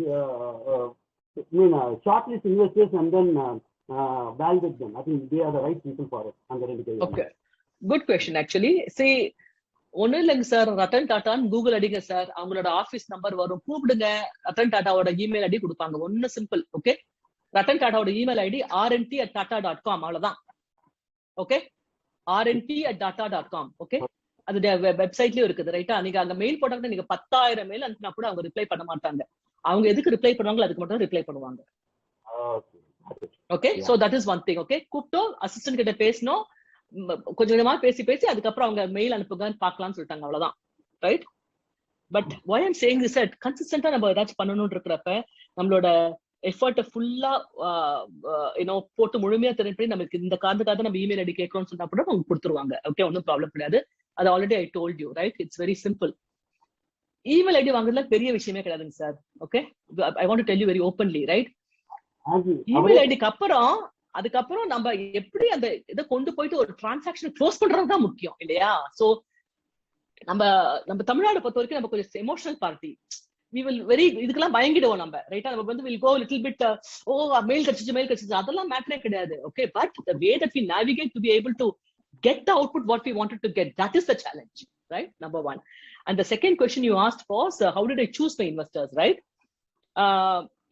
shortlist investors and then validate them? I think they are the right people for it. And the okay, good question actually. See, ஒண்ணு இல்லைங்க சார், ரத்தன் டாட்டான்னு Google அடிங்க சார், அவங்களோட office number வரும், கூப்பிடுங்க. ரத்தன் டாட்டாவோட இமெயில் ஐடி கொடுப்பாங்க. ஒன்னு சிம்பிள். ஓகே, ரத்தன் டாட்டாவோட இமெயில் ஐடி rnt@tata.com, அவ்வளவுதான். Okay, rnt@tata.com. ஓகே, அது வெப்சைட்லயும் இருக்குது, ரைட்டா? நீங்க அங்க மெயில் போட்டாங்கன்னா நீங்க 10,000 மெயில் அனுப்பினா கூட அவங்க ரிப்ளை பண்ண மாட்டாங்க. அவங்க எதுக்கு ரிப்ளை பண்ணுவாங்களோ அதுக்கு மட்டும் ரிப்ளை பண்ணுவாங்க. Okay, so that is one thing. Okay, கூப்பிட்டோம், அசிஸ்டன்ட் கிட்ட பேசணும், கொஞ்சம் கொஞ்சமா பேசி அதுக்கப்புறம் அவங்க மெயில் அனுப்புங்கன்னு பாக்கலாம்னு சொல்லிட்டாங்க, அவ்வளவுதான். Right? But why I'm saying this at கன்சிஸ்டன்டா நம்ம ஏதாச்சும் பண்ணணும்னு இருக்கிறப்ப நம்மளோட எஃபர்ட்டை ஃபுல்லா போட்டு முழுமையா தெரிஞ்சு நமக்கு இந்த காரணத்துக்காக நம்ம இமெயில் ஐடி கேட்கணும்னு சொன்னா கூட அவங்க கொடுத்துருவாங்க. ஓகே, ஒன்றும் ப்ராப்ளம் கிடையாது. அது already I told you, right? It's very simple. Email ID வாங்குறதுல பெரிய விஷயமே கிடையாதுங்க sir. Okay, I want to tell you very openly, right? Email ஐடிக்கு அதுக்கப்புறம் நம்ம எப்படி அந்த இதை கொண்டு போயிட்டு ஒரு டிரான்சாக்ஷன் க்ளோஸ் பண்றதுதான் முக்கியம், இல்லையா? சோ நம்ம தமிழ்நாடு பொறுத்த வரைக்கும் நம்ம கொஞ்சம் எமோஷனல் பார்ட்டி. இதுக்கெல்லாம் பயங்கிடுவோம் நம்ம, ரைட்டா? நம்ம வந்து will go little bit, mail கிடைச்சிச்சு, அதெல்லாம் மேட்டரே கிடையாது. Okay, but the way that we navigate to be able to get the output what we wanted to get, that is the challenge, right? Number one. And the second question you asked was, how did I choose my investors, right?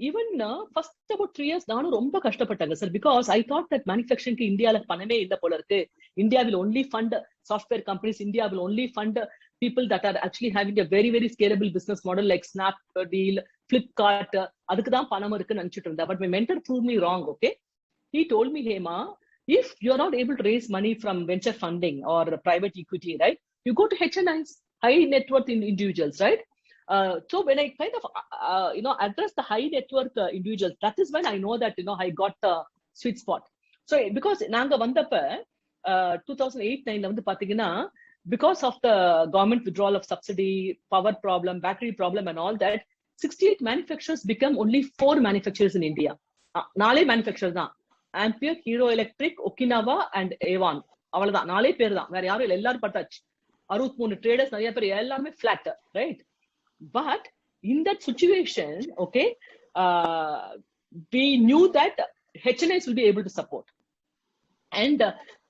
Even first about 3 years நானும் ரொம்ப கஷ்டப்பட்டாங்க sir, because I thought that manufacturing இந்தியால பண்ணவே இல்லை போல இருக்கு. India will only fund software companies. India will only fund people that are actually having a very very scalable business model like Snapdeal, Flipkart. அதுக்கு தான் பணம் இருக்குன்னு நினைச்சிட்டு இருந்தேன். But my mentor proved me wrong. Okay, he told me, Hema, if you're not able to raise money from venture funding or private equity, right, you go to HNIs, high net worth individuals, right? So when I kind of address the high net worth individuals, that is when I know that I got the sweet spot. So because நாங்க வந்தப்ப 2008-9 வந்து பாத்தீங்கன்னா, because of the government withdrawal of subsidy, power problem, battery problem and all that, 68 manufacturers become only 4 manufacturers in India. 4 manufacturers தான். Ampere, Hero Electric, Okinawa and Avon. அவ்வளவுதான், 4 பேர் தான், வேற யாரும் இல்லை. எல்லாரும் பார்த்தாச்சு. 63 traders, நிறைய பேர், எல்லாமே flat, right? But in that situation, okay, we knew that HNIs will be able to support. And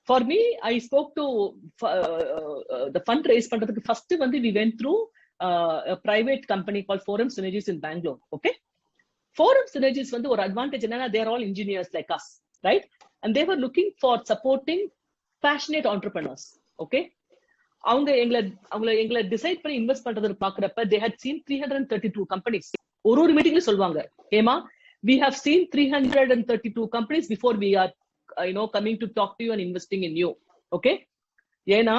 for me, I spoke to the fundraise பண்றதுக்கு first வந்து we went through a private company called Forum Synergies in Bangalore. Okay, Forum Synergies வந்து ஒரு advantage என்னன்னா, they are all engineers like us, right? And they were looking for supporting passionate entrepreneurs. Okay, அவங்க எங்களை decide பண்ணி invest பண்றது பாக்குறப்ப they had seen 332 companies. ஒரு மீட்டிங்ல சொல்லுவாங்க, Hema, we have seen 332 companies before we are coming to talk to you and investing in you. Okay, ஏன்னா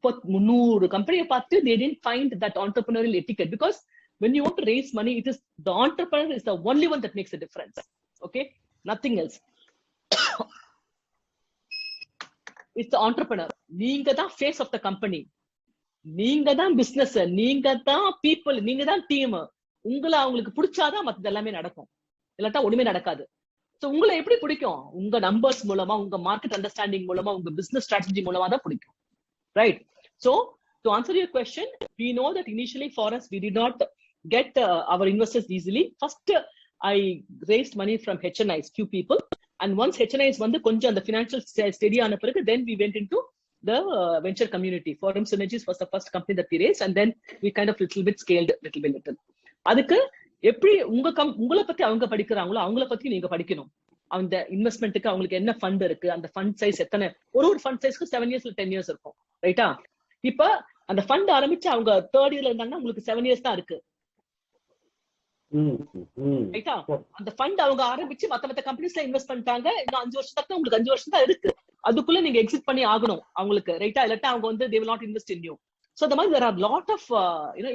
300 கம்பெனியை பார்த்து they didn't find that entrepreneurial etiquette, because when you want to raise money, it is the entrepreneur is the only one that makes a difference. Okay, nothing else. It's the entrepreneur. நீங்க தான் face of the company. நீங்க தான் business, நீங்க தான் people, நீங்க தான் team. உங்களை அவங்களுக்கு பிடிச்சாதான் மற்றது எல்லாமே நடக்கும், இல்லாட்டா ஒண்ணுமே நடக்காது. சோ உங்களை எப்படி பிடிக்கும்? உங்க நம்பர்ஸ் மூலமா, உங்க மார்க்கெட் அண்டர்ஸ்டாண்டிங் மூலமா, உங்க பிசினஸ் ஸ்ட்ராட்டஜி மூலமா தான் பிடிக்கும், right? So to answer your question, we know that initially for us we did not get our investors easily. First I raised money from HNIs, few people, and once HNIs வந்து கொஞ்சம் அந்த financial steady ஆன பிறகு, then we went into the venture community. Forum Synergies was the first company that we raised, and then we kind of little bit scaled little. அதுக்கு எப்படி உங்களை பத்தி அவங்க படிக்கிறாங்களோ அவங்கள பத்தி நீங்க படிக்கணும். அந்த இன்வெஸ்ட்மெண்ட்டுக்கு அவங்களுக்கு என்ன ஃபண்ட் இருக்கு, அந்த ஃபண்ட் சைஸ் எத்தனை, ஒரு ஃபண்ட் சைஸ்க்கு 7 years 10 years இருக்கும், ரைட்டா? இப்ப அந்த ஃபண்ட் ஆரம்பிச்சு அவங்க 3rd yearல இருந்தாங்கன்னா உங்களுக்கு 7 years தான் இருக்கு. ரைட்டா? அந்த ஃபண்ட் அவங்க ஆரம்பிச்சு மத்த கம்பெனிஸ்ல இன்வெஸ்ட் பண்ணிட்டாங்க. இன்னும் 5 வருஷத்துக்கு உங்களுக்கு 5 வருஷம் தான் இருக்கு. அதுக்குள்ள நீங்க எக்ஸிட் பண்ணி ஆகணும் அவங்களுக்கு, ரைட்டா? இல்லாட்டா அவங்க வந்து they will not invest in you. So the மாதிரி there are lot of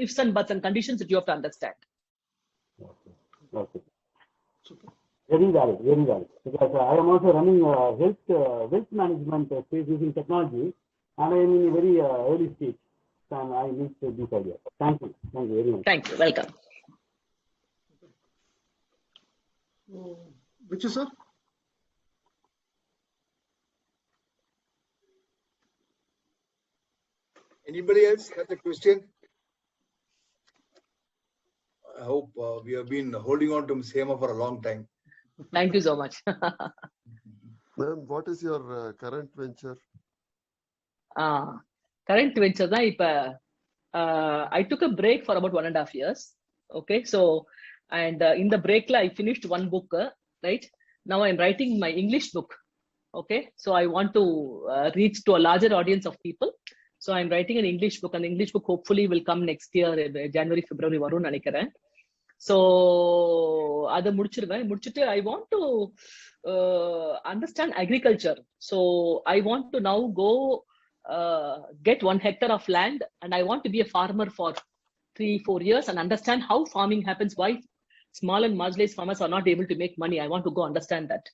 ifs and buts and conditions that you have to understand. Okay. Very valid, very valid. Because I am also running wealth management space using technology, and I am in a very early stage, and I need to this idea. Thank you very much. Thank you, welcome. Which is sir? Anybody else has a question? I hope we have been holding on to Ms. Hema for a long time. Thank you so much. Ma'am, what is your current venture? Current venture தான் இப்ப I took a break for about 1.5 years. Okay, so and in the break I finished one book, right? Now I'm writing my English book. Okay, so I want to reach to a larger audience of people. So I'm writing an English book, and English book hopefully will come next year, January, February வரும்னு நினைக்கிறேன். So அதை முடிச்சிட்டு I want to understand agriculture. So I want to now go get 1 hectare of land, and I want to be a farmer for 3-4 years and understand how farming happens, why small and marginalized farmers are not able to make money. I want to go understand that.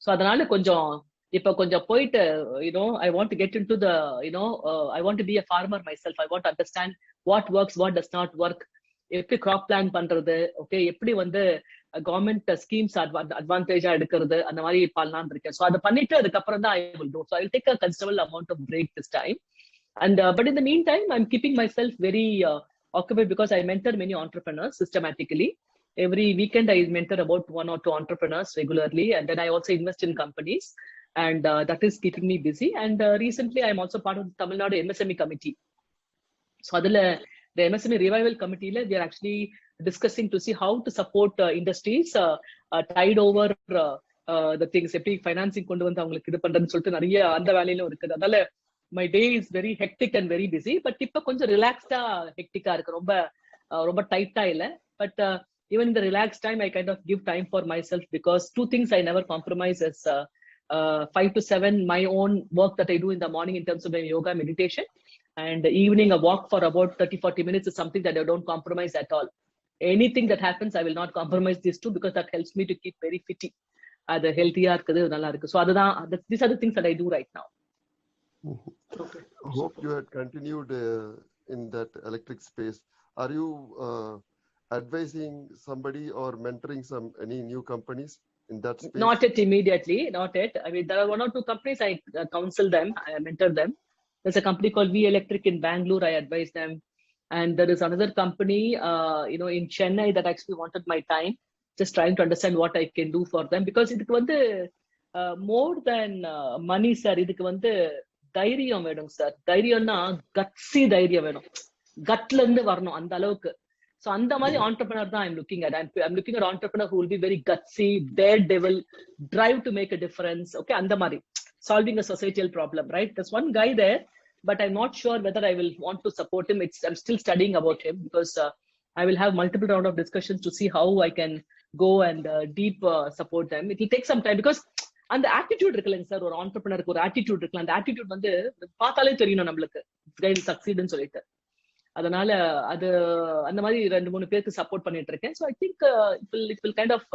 So அதனால கொஞ்சம் போயிட்டு I want to get into the I want to be a farmer myself. I want to understand what works, what does not work, எப்படி crop plan பண்றது, okay, எப்படி வந்து government schemes அட்வான்டேஜா எடுக்கிறது, அந்த மாதிரி பண்ணலாம்னு இருக்கேன். ஸோ அதை பண்ணிட்டு அதுக்கப்புறம் தான் I will do. So I will take a considerable amount of break this time, and but in the meantime I'm keeping myself very occupied because I mentor many entrepreneurs systematically. Every weekend I mentor about 1 or 2 entrepreneurs regularly, and then I also invest in companies, and that is keeping me busy. And recently I'm also part of the Tamil Nadu MSME committee. So adula the MSME revival committee we are actually discussing to see how to support industries tied over the things, எப்படி financing கொண்டு வந்து அவங்களுக்கு இது பண்றதுன்னு சொல்லிட்டு நிறைய அந்த வேலையிலும் இருக்குது. அதனால my day is very hectic and very busy, but இப்ப கொஞ்சம் ரிலாக்ஸ்டா ஹெக்டிக்கா இருக்கு, ரொம்ப டைட்டா இல்ல. But even in the relaxed time I kind of give time for myself, because 2 things I never compromise is 5 to 7 my own work that I do in the morning in terms of my yoga meditation, and evening a walk for about 30-40 minutes is something that I don't compromise at all. Anything that happens I will not compromise these 2, because that helps me to keep very fit, அது ஹெல்த்தியா இருக்குது, நல்லா இருக்கு. So அதுதான், these are the things that I do right now. Okay. I hope you had continued in that electric space. Are you advising somebody or mentoring any new companies in that space? Not yet immediately, not yet. I mean, there are 1 or 2 companies I counsel them, I mentor them. There's a company called V Electric in Bangalore, I advise them. And there is another company, in Chennai that actually wanted my time, just trying to understand what I can do for them. Because இதுக்கு வந்து more than money, sir, இதுக்கு வந்து தைரியம் வேணும் sir. தைரியம்னா கட்சி தைரியம் வேணும், கட்ல இருந்து வரணும் அந்த அளவுக்கு. So அந்த மாதிரி entrepreneur தான் I'm looking at. I'm looking at entrepreneur who will be very gutsy, daredevil, drive to make a difference. Okay, அந்த மாதிரி solving a societal problem, right? There's one guy there, but I'm not sure whether I will want to support him. I'm still studying about him, because I will have multiple round of discussions to see how I can go and deep support them. It will take some time, because அந்த attitude இருக்குல்லைங்க sir, ஒரு ஆண்டர்பிரினருக்கு ஒரு attitude இருக்குல்ல, அந்த attitude வந்து பார்த்தாலே தெரியணும் நம்மளுக்கு சக்சீடுன்னு சொல்லிட்டு. அதனால அது அந்த மாதிரி 2-3 பேருக்கு சப்போர்ட் பண்ணிட்டு இருக்கேன். So I think it will kind of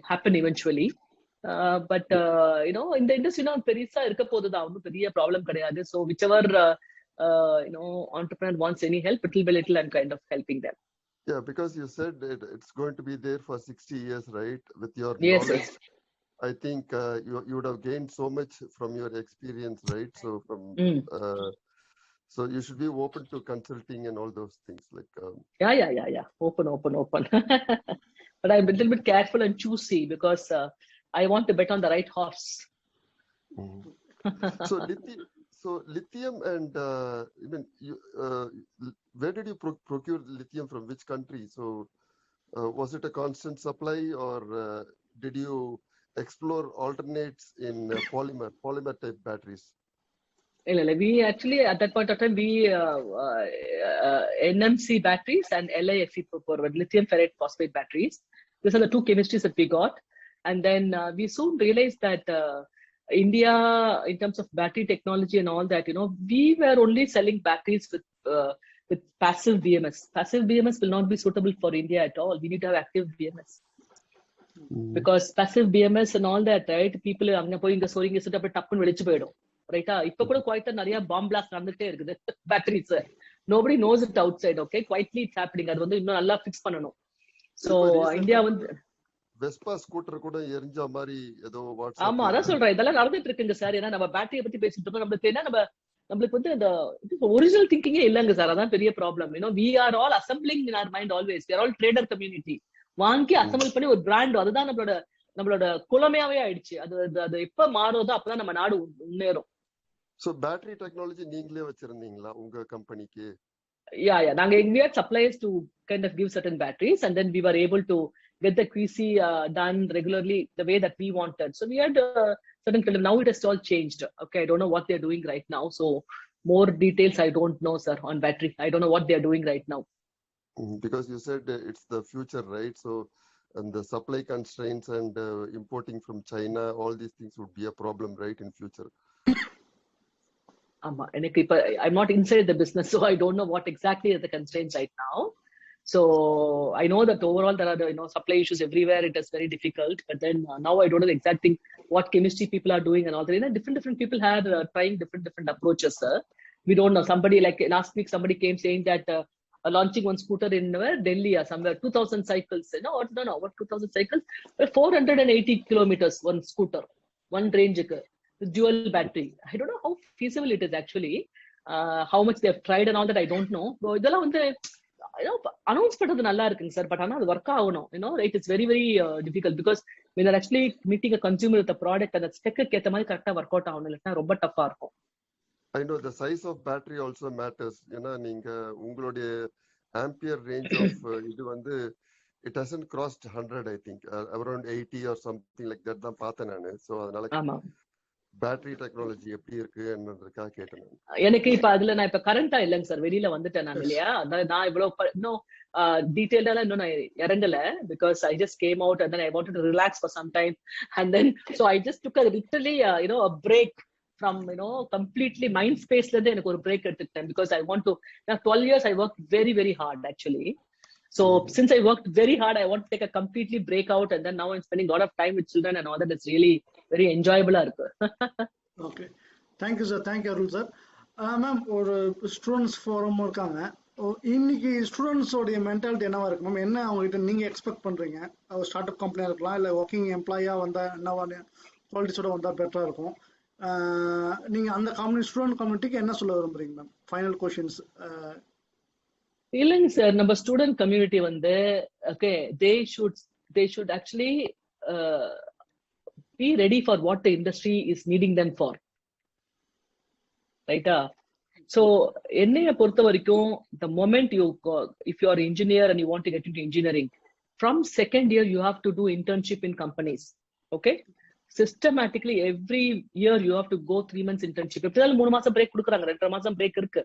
happen eventually. But இந்த இண்டஸ்ட்ரி பெருசா இருக்க போதுதான், ஒன்றும் பெரிய ப்ராப்ளம் கிடையாது. So whichever entrepreneur wants any help, it will be little and kind of helping them. Yeah, because you said it's going to be there for 60 years, right? With your Yes, knowledge, yes. I think you would have gained so much from your experience, right? So so you should be open to consulting and all those things. Like Yeah. Open. But I'm a little bit careful and choosy, because I want to bet on the right horse. So lithium and even where did you procure lithium from? Which country? So was it a constant supply, or did you explore alternates in polymer type batteries? We actually at that point of time we NMC batteries and LiFe for lithium ferrite phosphate batteries. These are the two chemistries that we got, and then we soon realized that India, in terms of battery technology and all that, we were only selling batteries with passive BMS. Passive BMS will not be suitable for India at all. We need to have active BMS. Because passive BMS and all that, right? People are going to soaring is up a tap and village pedo. Right? Ipo quite an area bomb blast on the batteries. Nobody knows it outside, okay? Quietly it's happening. I don't know fix panano. So India Vespa scooter கூட எரிஞ்ச மாதிரி ஏதோ ஆமா அதான் சொல்றேன் இதெல்லாம் நடந்துட்டு இருக்குங்க சார் ஏன்னா நம்ம பேட்டரியை பத்தி பேசிட்டு இருக்கோம் நம்மளுக்கு என்ன நம்மளுக்கு வந்து அந்த ஒரிஜினல் திங்கிங்கே இல்லங்க சார் அதான் பெரிய problem we are all assembling in our mind always we are all trader community வாங்கி அசெம்பிள் பண்ணி ஒரு பிராண்ட் அதுதான் நம்மளோட குலமையாவே ஆயிடுச்சு அது எப்ப மாறுதோ அப்பதான் நம்ம நாடு முன்னேறும் சோ பேட்டரி டெக்னாலஜி நீங்களே வச்சிருந்தீங்களா உங்க கம்பெனிக்கு yeah நாங்க we had suppliers to kind of give certain batteries and then we were able to get the QC done regularly the way that we wanted. So we had certain film. Now it has all changed. Okay, I don't know what they're doing right now. So more details I don't know, sir, on battery. I don't know what they're doing right now. Because you said it's the future, right? So and the supply constraints and importing from China, all these things would be a problem, right, in future. I'm not inside the business, so I don't know what exactly are the constraints right now. So I know that overall there are supply issues everywhere. It is very difficult. But then now I don't know the exact thing what chemistry people are doing and all that. Different people are trying different approaches, sir. We don't know. Somebody like last week somebody came saying that launching one scooter in Delhi or somewhere 2,000 cycles. What 2,000 cycles? 480 kilometers one scooter, one range with dual battery. I don't know how feasible it is actually. How much they have tried and all that I don't know. But idella வந்து announce பண்றது நல்லா இருக்குங்க sir but ஆனா அது work ஆகணும் right it's very difficult because when you're actually meeting a consumer with a product அந்த spec ஏத்த மாதிரி கரெக்ட்டா வர்க் அவுட் ஆகணும் இல்லனா ரொம்ப டஃபா இருக்கும் I know the size of battery also matters நீங்க உங்களுடைய ampere range of இது வந்து it hasn't crossed 100 I think around 80 or something like that தான் பார்த்தேன் நானு so அதனால ஆமா பேட்டரி டெக்னாலஜி எப்படி இருக்கு என்னன்றதுக்காக கேட்டேன் எனக்கு இப்ப அதுல நான் இப்ப கரண்டா இல்லைங்க சார் வெளியில வந்துட்டேன் நான் இல்லையா நான் இவ்வளவு இன்னும் டீடைல்டா இன்னும் நான் இறங்கல because I just came out and then I wanted to relax for some time and then so I just took a literally a break from completely mind space la எனக்கு ஒரு break எடுத்துட்டேன் because I want to now 12 years I worked very hard actually. So since I worked very hard, I want to take a completely break out and then now I'm spending a lot of time with children and all that. It's really very enjoyable. Okay. Thank you, sir. Thank you, Arul, sir. Ma'am, ஒரு students forum இருக்காங்க இன்னைக்கு ஸ்டூடெண்ட்ஸோடைய mentality என்னவா இருக்கு ma'am என்ன அவங்ககிட்ட நீங்க expect பண்றீங்க start up கம்பெனியா இருக்கலாம் இல்ல ஒர்க்கிங் எம்ப்ளாயா வந்தா என்னவா குவாலிட்டிஸோட வந்தா பெட்டரா இருக்கும் நீங்க அந்த ஸ்டூடெண்ட் கம்யூனிட்டிக்கு என்ன சொல்ல விரும்புறீங்க மேம் ஃபைனல் क्वेश्चंस இல்லைங்க சார் நம்ம ஸ்டூடெண்ட் கம்யூனிட்டி வந்து okay they should actually be ready for what the industry is needing them for right so என்னைய பொறுத்த வரைக்கும் the moment if you are an engineer and you want to get into engineering from second year you have to do internship in companies okay systematically every year you have to go 3 months internship எப்படியாலும் 3 மாசம் break கொடுக்குறாங்க 2 மாசம் break இருக்கு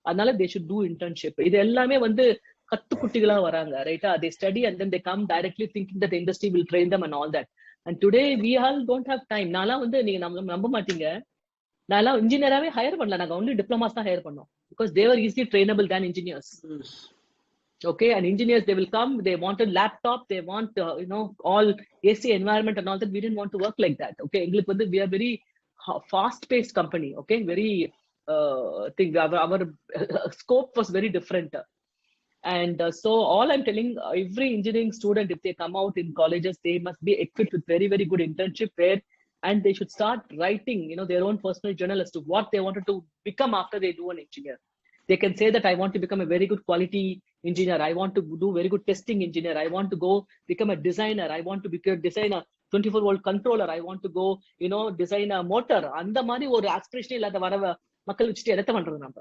அதனால they should do internship இது எல்லாமே வந்து கத்துக்குட்டிகளா வராங்க ரைட்டா they study and then they come directly thinking that the industry will train them and all that and today we all don't have time நான்லாம் வந்து நீங்க நம்ப மாட்டீங்க நான்லாம் இன்ஜினியராவே ஹையர் பண்ணல நாங்க only diplomas தான் ஹையர் பண்ணோம் because they were easily trainable than engineers okay and engineers they will come they wanted laptop they want all AC environment and all that we didn't want to work like that okay எங்களுக்கு வந்து we are very fast paced company okay very thing our scope was very different and so all I'm telling every engineering student if they come out in colleges they must be equipped with very good internship where and they should start writing their own personal journal as to what they wanted to become after they do an engineer they can say that I want to become a very good quality engineer I want to do very good testing engineer I want to go become a designer I want to design a 24 volt controller I want to go design a motor அந்த மாதிரி ஒரு aspiration இல்லாத வர மக்கள் வச்சிட்டு எதை பண்றது நம்ம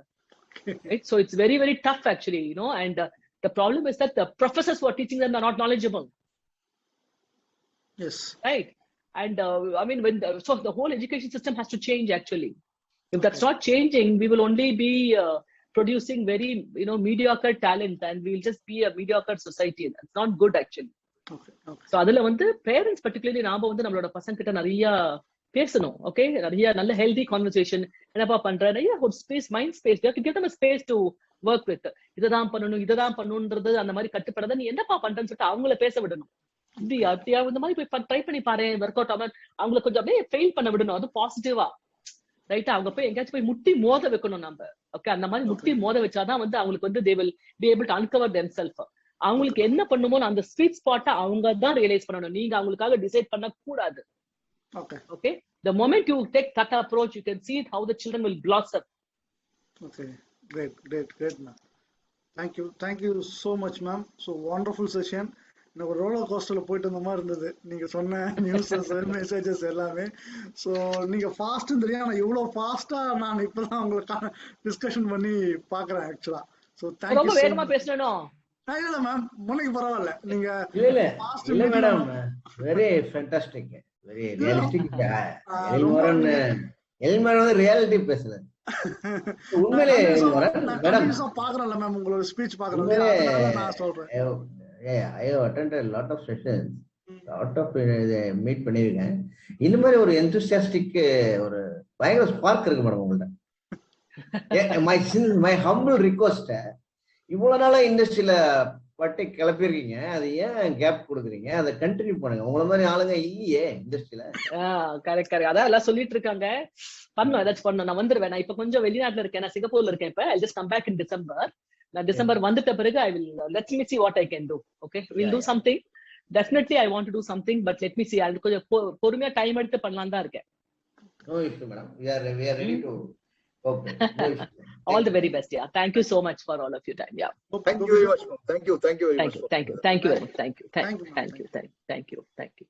right so it's very tough actually and the problem is that the professors who are teaching them are not knowledgeable yes right and I mean so the whole education system has to change actually If that's not changing, we will only be producing very, mediocre talent, and we'll just be a mediocre society. That's not good actually. Okay. So அதுல வந்து parents particularly நாம வந்து நம்மளோட பசங்க கிட்ட நிறைய பேசணும். Okay, நிறைய நல்ல ஹெல்தி கான்வர்சேஷன். என்னப்பா பண்ற, நிறைய ஒரு space, mind space, give them a space to work with. இததான் பண்ணணும்ன்றது அந்த மாதிரி கட்டுப்படாத, நீ என்னப்பா பண்றேன்னு சொல்லிட்டு அவங்கள பேச விடணும். அப்படியா இந்த மாதிரி போய் ட்ரை பண்ணி பாரு, ஒர்க் அவுட் ஆகும், அவங்களை கொஞ்சம் அப்படியே ஃபெயில் பண்ண விடணும். அது பாசிட்டிவா, ரைட்டா? அவங்க போய் எங்கேயாச்சும் போய் முட்டி மோத வைக்கணும் நம்ம. ஓகே, அந்த மாதிரி முட்டி மோத வச்சாதான் வந்து அவங்களுக்கு வந்து they will be able to uncover themselves. அவங்களுக்கு என்ன பண்ணுமோ அந்த ஸ்வீட் ஸ்பாட்டை அவங்க தான் ரியலைஸ் பண்ணணும். நீங்க அவங்களுக்காக டிசைட் பண்ண கூடாது. Okay, the moment you take that approach, you can see how the children will blossom. Okay, great ma'am. Thank you so much ma'am. So wonderful session. நான் ரோலர் கோஸ்டர்ல போயிட்டு இருந்த மாதிரி இருந்தது நீங்க சொன்ன நியூஸஸ் மெசேஜஸ் எல்லாமே. ஸோ நீங்க ஃபாஸ்ட்னு தெரியும், ஆனால் எவ்வளோ ஃபாஸ்டா நான் இப்பதான் உங்களுக்கு டிஸ்கஷன் பண்ணி பாக்குறேன் ஆக்சுவலா. So thank you. ரொம்ப வேகமா பேசணும் இல்ல மேம், முன்னைக்கு பரவாயில்ல. நீங்க இல்ல madam, very fantastic, very realistic. எல்மரன் வந்து ரியாலிட்டி பேசல. உண்மையிலே மேடம் பாக்குறேன்ல மேம், உங்களோட ஸ்பீச் பாக்குறேன், நான் சொல்றேன். I have attended a lot of sessions, lot of meet பண்ணிருக்கேன். இந்த மாதிரி ஒரு enthusiastic ஒரு பயங்கர ஸ்பார்க் இருக்கு மேடம் உங்கள்ட்ட. my humble request, இவ்வளவு நாளா இண்டஸ்ட்ரியில பட்டி கிளப்பிருக்கீங்க, அது ஏன் கேப் கொடுக்குறீங்க? அதை கண்டினியூ பண்ணுங்க. உங்களை மாதிரி ஆளுங்க இல்லையே இண்டஸ்ட்ரியில. கரெக்ட். அதான் எல்லாம் சொல்லிட்டு இருக்காங்க, பண்ணும் ஏதாச்சும் பண்ணும். நான் வந்துருவேன். நான் இப்ப கொஞ்சம் வெளிநாட்டுல இருக்கேன், நான் சிங்கப்பூர்ல இருக்கேன். இப்ப I'll just come back in December. நான் டிசம்பர் வந்துட்ட பிறகு I will let me see what I can do. Okay, we'll do something. Definitely I want to do something, but let me see. அது கொஞ்சம் பொறுமையா டைம் எடுத்து பண்ணலாம் தான் இருக்கேன். No issue madam, we are ready to okay. All the very best. Yeah, thank you so much for all of your time. Yeah, thank you very much. Thank you very much. Thank you very much. Thank you.